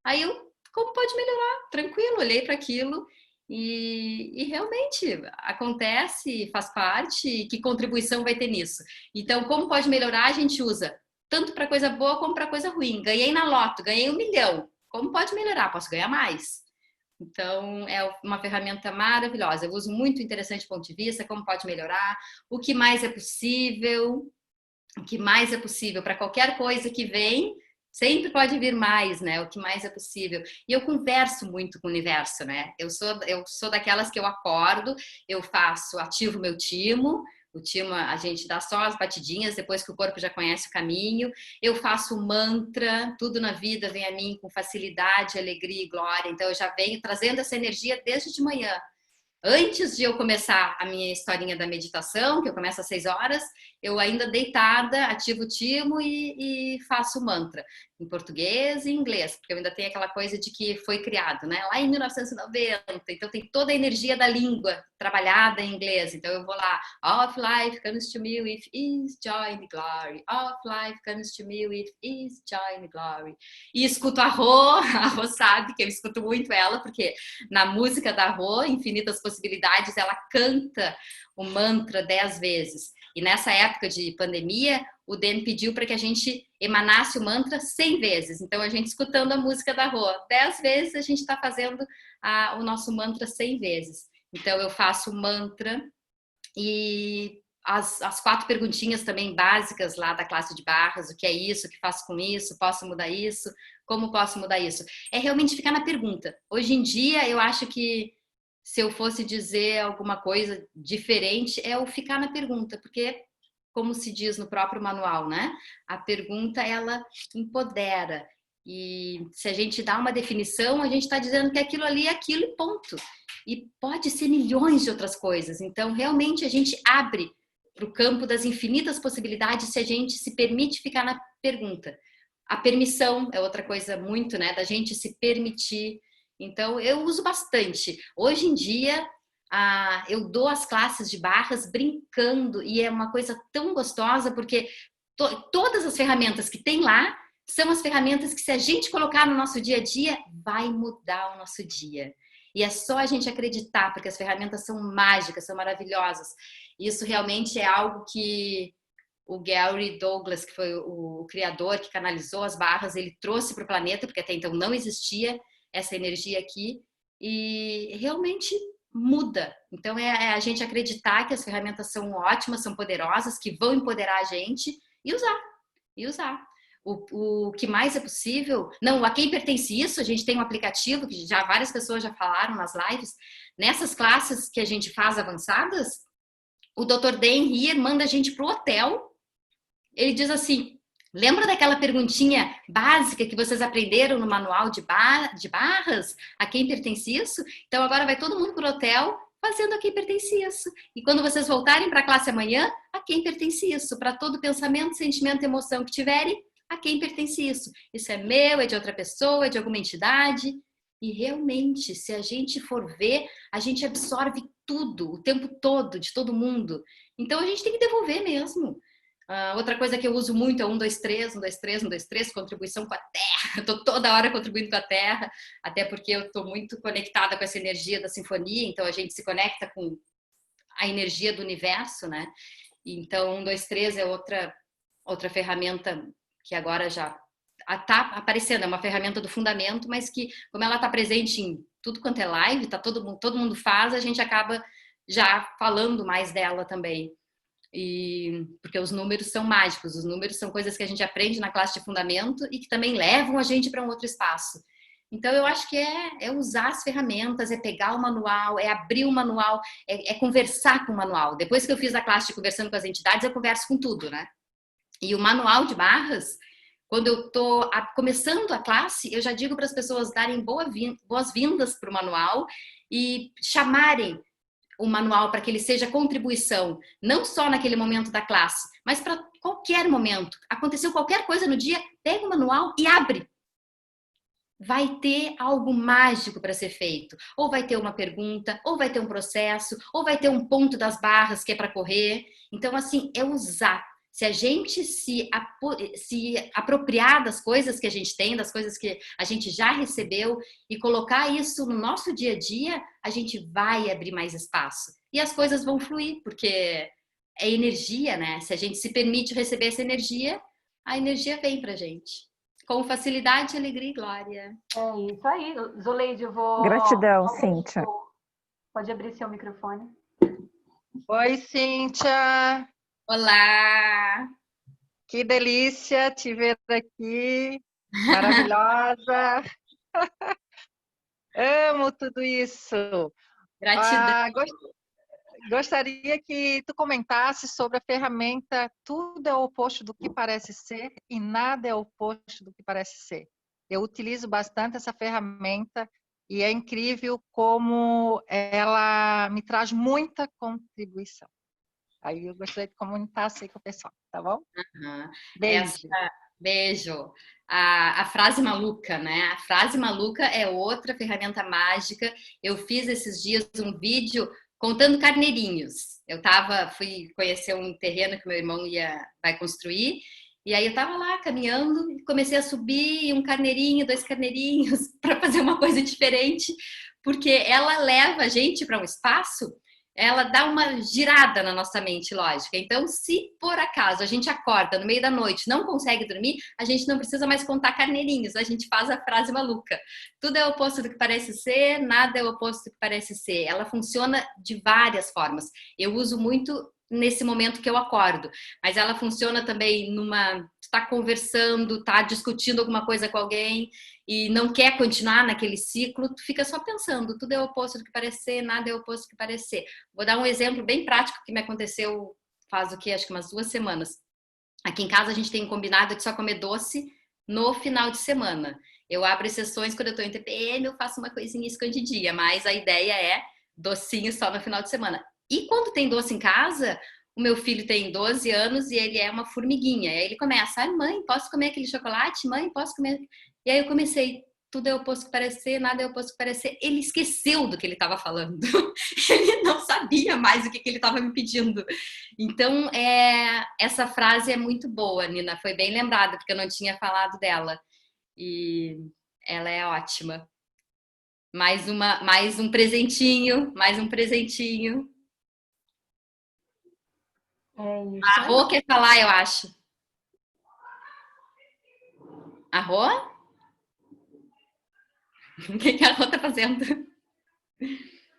Aí eu, como pode melhorar? Tranquilo, olhei para aquilo e realmente acontece, faz parte, e que contribuição vai ter nisso? Então, como pode melhorar? A gente usa tanto para coisa boa como para coisa ruim. Ganhei na loto, ganhei 1 milhão. Como pode melhorar? Posso ganhar mais. Então, é uma ferramenta maravilhosa. Eu uso muito interessante ponto de vista, como pode melhorar, o que mais é possível, o que mais é possível para qualquer coisa que vem, sempre pode vir mais, né? O que mais é possível. E eu converso muito com o universo, né? Eu sou daquelas que eu acordo, eu ativo meu timo. O timo, a gente dá só as batidinhas, depois que o corpo já conhece o caminho. Eu faço mantra, tudo na vida vem a mim com facilidade, alegria e glória. Então eu já venho trazendo essa energia desde de manhã. Antes de eu começar a minha historinha da meditação, que eu começo às 6 horas, eu ainda deitada, ativo o timo e faço mantra em português e inglês, porque eu ainda tenho aquela coisa de que foi criado, né? Lá em 1990, então tem toda a energia da língua trabalhada em inglês. Então eu vou lá, all of life comes to me with ease, joy and glory. All of life comes to me with ease, joy and glory. E escuto a Rô sabe que eu escuto muito ela, porque na música da Rô, Infinitas Possibilidades, ela canta o mantra 10 vezes. E nessa época de pandemia, o Dan pediu para que a gente emanasse o mantra 100 vezes. Então, a gente escutando a música da Rô 10 vezes, a gente está fazendo o nosso mantra 100 vezes. Então, eu faço o mantra e as 4 perguntinhas também básicas lá da classe de barras, o que é isso, o que faço com isso, posso mudar isso, como posso mudar isso? É realmente ficar na pergunta. Hoje em dia, eu acho que se eu fosse dizer alguma coisa diferente, é o ficar na pergunta, porque, como se diz no próprio manual, né? A pergunta, ela empodera. E se a gente dá uma definição, a gente está dizendo que aquilo ali é aquilo e ponto. E pode ser milhões de outras coisas. Então, realmente, a gente abre para o campo das infinitas possibilidades se a gente se permite ficar na pergunta. A permissão é outra coisa muito, né? Da gente se permitir. Então, eu uso bastante. Hoje em dia, eu dou as classes de barras brincando e é uma coisa tão gostosa porque todas as ferramentas que tem lá são as ferramentas que, se a gente colocar no nosso dia a dia, vai mudar o nosso dia. E é só a gente acreditar, porque as ferramentas são mágicas, são maravilhosas. Isso realmente é algo que o Gary Douglas, que foi o criador que canalizou as barras, ele trouxe para o planeta, porque até então não existia essa energia aqui, e realmente muda. Então é a gente acreditar que as ferramentas são ótimas, são poderosas, que vão empoderar a gente e usar. O que mais é possível, não, a quem pertence isso, a gente tem um aplicativo que já várias pessoas já falaram nas lives, nessas classes que a gente faz avançadas, o Dr. Dan Heer manda a gente pro hotel, ele diz assim, Lembra daquela perguntinha básica que vocês aprenderam no manual de barras? A quem pertence isso? Então agora vai todo mundo para o hotel fazendo a quem pertence isso. E quando vocês voltarem para a classe amanhã, a quem pertence isso? Para todo pensamento, sentimento, emoção que tiverem, a quem pertence isso? Isso é meu, é de outra pessoa, é de alguma entidade? E realmente, se a gente for ver, a gente absorve tudo, o tempo todo, de todo mundo. Então a gente tem que devolver mesmo. Outra coisa que eu uso muito é 1, 2, 3, 1, 2, 3, 1, 2, 3, contribuição com a Terra. Estou toda hora contribuindo com a Terra, até porque eu estou muito conectada com essa energia da sinfonia, então a gente se conecta com a energia do universo, né? Então, 1, 2, 3 é outra ferramenta que agora já está aparecendo, é uma ferramenta do fundamento, mas que, como ela está presente em tudo quanto é live, tá todo mundo faz, a gente acaba já falando mais dela também. Porque os números são mágicos, os números são coisas que a gente aprende na classe de fundamento e que também levam a gente para um outro espaço. Então eu acho que é usar as ferramentas, é pegar o manual, é abrir o manual, é conversar com o manual. Depois que eu fiz a classe de conversando com as entidades, eu converso com tudo, né? E o manual de barras, quando eu estou começando a classe, eu já digo para as pessoas darem boas-vindas para o manual e chamarem o manual para que ele seja contribuição, não só naquele momento da classe, mas para qualquer momento. Aconteceu qualquer coisa no dia, pega o manual e abre. Vai ter algo mágico para ser feito. Ou vai ter uma pergunta, ou vai ter um processo, ou vai ter um ponto das barras que é para correr. Então, assim, é usar. Se a gente se apropriar das coisas que a gente tem, das coisas que a gente já recebeu e colocar isso no nosso dia a dia, a gente vai abrir mais espaço. E as coisas vão fluir, porque é energia, né? Se a gente se permite receber essa energia, a energia vem pra gente. Com facilidade, alegria e glória. É isso aí. Zoleide, eu vou... Gratidão, Cíntia. Pode abrir seu microfone. Oi, Cíntia. Olá! Que delícia te ver aqui, maravilhosa. Amo tudo isso. Gratidão. Gostaria que tu comentasse sobre a ferramenta Tudo é o oposto do que parece ser e nada é o oposto do que parece ser. Eu utilizo bastante essa ferramenta e é incrível como ela me traz muita contribuição. Aí eu gostaria de comunicar assim com o pessoal, tá bom? Uhum. Beijo. Beijo. A frase maluca, né? A frase maluca é outra ferramenta mágica. Eu fiz esses dias um vídeo contando carneirinhos. Fui conhecer um terreno que meu irmão vai construir. E aí eu tava lá caminhando e comecei a subir um carneirinho, 2 carneirinhos, para fazer uma coisa diferente, porque ela leva a gente para um espaço, ela dá uma girada na nossa mente, lógica. Então, se por acaso a gente acorda no meio da noite, não consegue dormir, a gente não precisa mais contar carneirinhos, a gente faz a frase maluca. Tudo é o oposto do que parece ser, nada é o oposto do que parece ser. Ela funciona de várias formas. Eu uso muito nesse momento que eu acordo, mas ela funciona também tá conversando, tá discutindo alguma coisa com alguém e não quer continuar naquele ciclo, tu fica só pensando, tudo é o oposto do que parece ser, nada é o oposto do que parece ser. Vou dar um exemplo bem prático que me aconteceu faz o quê? Acho que umas 2 semanas. Aqui em casa a gente tem combinado de só comer doce no final de semana. Eu abro exceções quando eu tô em TPM, eu faço uma coisinha escondidinha, mas a ideia é docinho só no final de semana. E quando tem doce em casa, o meu filho tem 12 anos e ele é uma formiguinha. E aí ele começa, mãe, posso comer aquele chocolate? Mãe, posso comer? E aí eu comecei, tudo é o oposto que parece ser, nada é o oposto que parece ser. Ele esqueceu do que ele estava falando. Ele não sabia mais o que ele estava me pedindo. Então, essa frase é muito boa, Nina. Foi bem lembrada, porque eu não tinha falado dela. E ela é ótima. Mais um presentinho, mais um presentinho. É isso. A Rô quer falar, eu acho. A Rô? O que a Rô tá fazendo?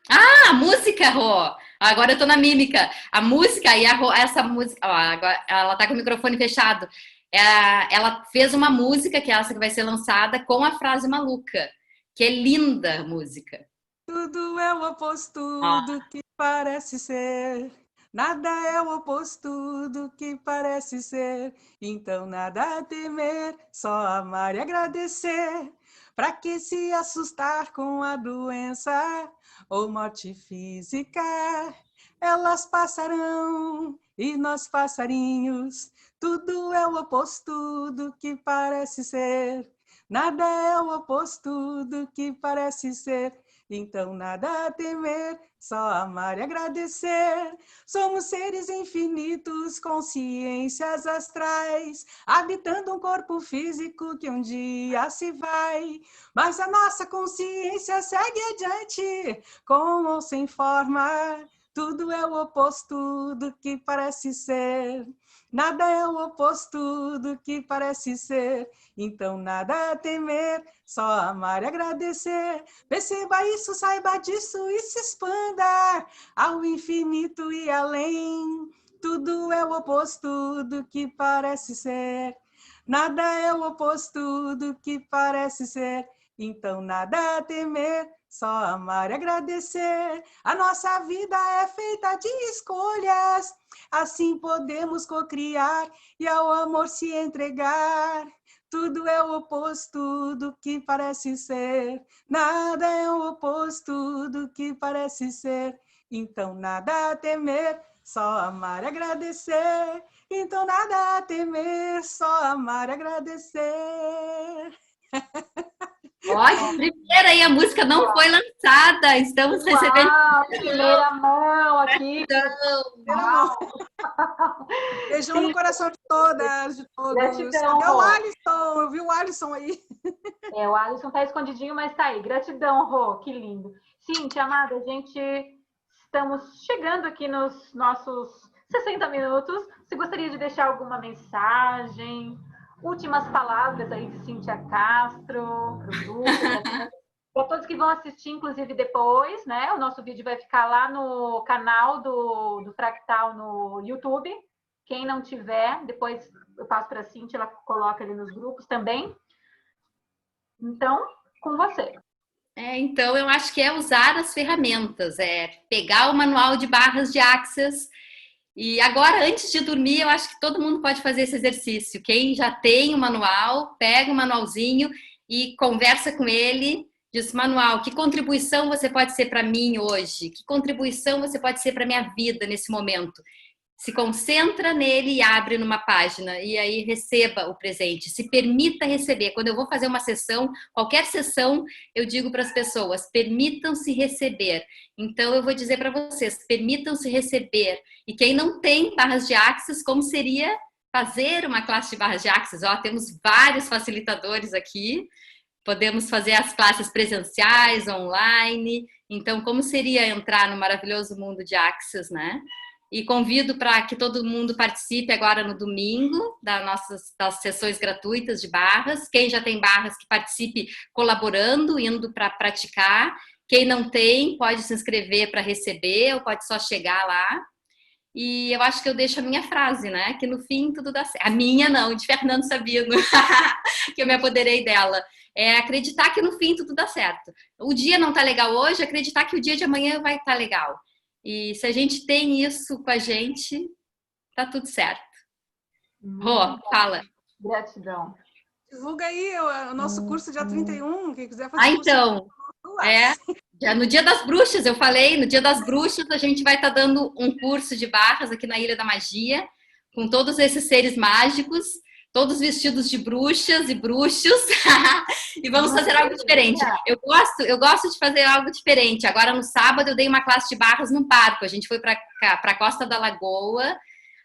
Ah, a música, Rô! Agora eu tô na mímica. A música e a Rô, essa música... Ó, agora ela tá com o microfone fechado. Ela fez uma música, que é essa que vai ser lançada, com a frase maluca. Que é linda a música. Tudo é o oposto do que parece ser. Nada é o oposto do que parece ser, então nada a temer, só amar e agradecer. Para que se assustar com a doença ou morte física? Elas passarão e nós passarinhos, tudo é o oposto do que parece ser. Nada é o oposto do que parece ser, então nada a temer, só amar e agradecer. Somos seres infinitos, consciências astrais, habitando um corpo físico que um dia se vai. Mas a nossa consciência segue adiante, com ou sem forma. Tudo é o oposto do que parece ser. Nada é o oposto do que parece ser. Então nada a temer, só amar e agradecer. Perceba isso, saiba disso e se expanda ao infinito e além. Tudo é o oposto do que parece ser. Nada é o oposto do que parece ser. Então nada a temer, só amar e agradecer. A nossa vida é feita de escolhas, assim podemos cocriar e ao amor se entregar. Tudo é o oposto do que parece ser. Nada é o oposto do que parece ser. Então nada a temer, só amar e agradecer. Então nada a temer, só amar e agradecer. Ó, primeira aí, a música não foi lançada. Estamos recebendo. Primeira mão aqui. Beijão no coração de todas, de todos. Gratidão. Cadê o Alisson? Eu vi o Alisson aí. O Alisson tá escondidinho, mas tá aí. Gratidão, Rô, que lindo. Cíntia, amada, estamos chegando aqui nos nossos 60 minutos. Você gostaria de deixar alguma mensagem? Últimas palavras aí de Cíntia Castro, para todos que vão assistir, inclusive depois, né? O nosso vídeo vai ficar lá no canal do Fractal no YouTube. Quem não tiver, depois eu passo para a Cíntia, ela coloca ali nos grupos também. Então, com você. Então, eu acho que é usar as ferramentas, pegar o manual de barras de Access. E agora, antes de dormir, eu acho que todo mundo pode fazer esse exercício. Quem já tem o manual, pega o manualzinho e conversa com ele. Diz, manual, que contribuição você pode ser para mim hoje? Que contribuição você pode ser para minha vida nesse momento? Se concentra nele e abre numa página. E aí receba o presente. Se permita receber. Quando eu vou fazer uma sessão, qualquer sessão, eu digo para as pessoas, permitam-se receber. Então, eu vou dizer para vocês, permitam-se receber. E quem não tem barras de Access, como seria fazer uma classe de barras de Access? Temos vários facilitadores aqui. Podemos fazer as classes presenciais, online. Então, como seria entrar no maravilhoso mundo de Access, né? E convido para que todo mundo participe agora no domingo das sessões gratuitas de barras. Quem já tem barras, que participe colaborando, indo para praticar. Quem não tem, pode se inscrever para receber ou pode só chegar lá. E eu acho que eu deixo a minha frase, né? Que no fim tudo dá certo. A minha não, de Fernando Sabino, que eu me apoderei dela. É acreditar que no fim tudo dá certo. O dia não tá legal hoje, acreditar que o dia de amanhã vai estar legal. E se a gente tem isso com a gente, tá tudo certo. Rô, fala. Gratidão. Divulga aí o nosso curso dia 31, quem quiser fazer então, já no Dia das Bruxas, eu falei, no Dia das Bruxas a gente vai estar dando um curso de barras aqui na Ilha da Magia, com todos esses seres mágicos, todos vestidos de bruxas e bruxos, e vamos fazer algo diferente. Eu gosto de fazer algo diferente. Agora, no sábado, eu dei uma classe de barras num barco. A gente foi para a Costa da Lagoa,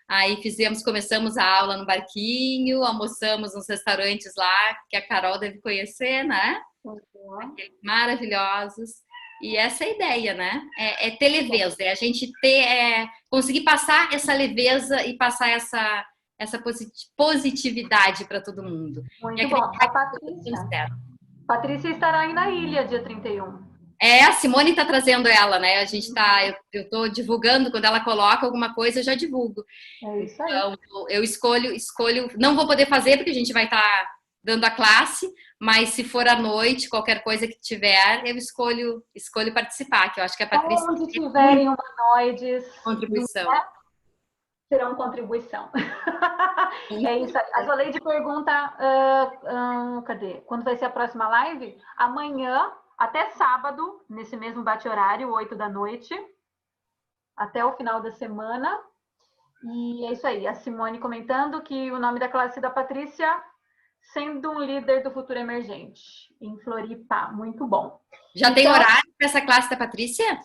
aí começamos a aula no barquinho, almoçamos nos restaurantes lá, que a Carol deve conhecer, né? Aqueles maravilhosos. E essa é a ideia, né? É ter leveza, a gente conseguir passar essa leveza e passar essa positividade para todo mundo. Muito bom. Patrícia estará aí na ilha dia 31. A Simone está trazendo ela, né? A gente eu estou divulgando, quando ela coloca alguma coisa, eu já divulgo. É isso aí. Então, eu escolho, não vou poder fazer porque a gente vai estar dando a classe, mas se for à noite, qualquer coisa que tiver, eu escolho participar, que eu acho que a Patrícia onde tiverem humanoides, contribuição. serão contribuição. É isso aí. A Zoleide pergunta, cadê? Quando vai ser a próxima live? Amanhã, até sábado, nesse mesmo bate-horário, 8 da noite, até o final da semana. E é isso aí. A Simone comentando que o nome da classe da Patrícia, sendo um líder do futuro emergente, em Floripa. Muito bom. Já tem horário para essa classe da Patrícia?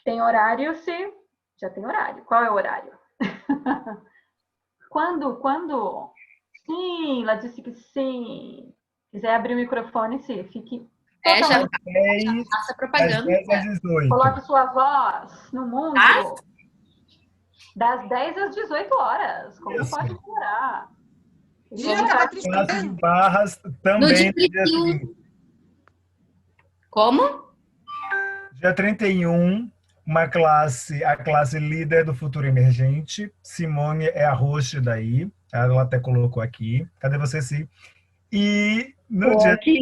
Tem horário, sim. Já tem horário. Qual é o horário? Quando? Sim, ela disse que sim. Quiser abrir o microfone, sim, fique Já Às faça propaganda. 10 às 18. Coloque sua voz no mundo. Das 10 às 18 horas. Como Isso. pode demorar? Dia que a Patrícia Classe de barras também dia no dia 31. 30. Como? Dia 31, a classe líder do futuro emergente. Simone é a host daí. Ela até colocou aqui. Cadê você, Si? E no dia... Aqui,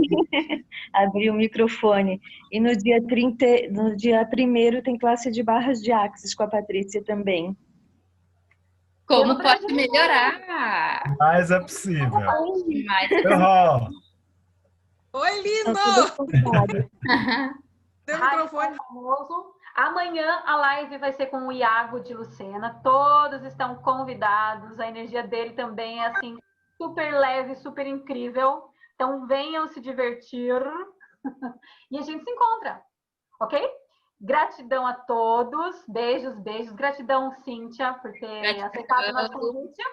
abri o microfone. E no dia 30, no dia 1º tem classe de barras de Axis com a Patrícia também. Como pode melhorar? Mais é possível. Mais Uhum. Oi, lindo! Deu o microfone. Famoso. Amanhã a live vai ser com o Iago de Lucena. Todos estão convidados. A energia dele também é assim, super leve, super incrível. Então venham se divertir. E a gente se encontra, ok? Gratidão a todos. Beijos, beijos. Gratidão, Cíntia, por ter aceitado o nosso convite.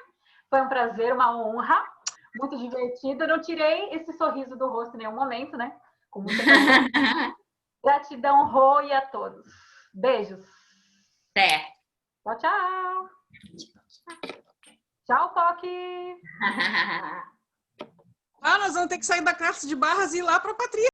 Foi um prazer, uma honra. Muito divertido. Eu não tirei esse sorriso do rosto em nenhum momento, né? Com muita gratidão, Rô, e a todos. Beijos. Até. Tchau, tchau. Tchau, Coque. Nós vamos ter que sair da classe de barras e ir lá para a Patrícia.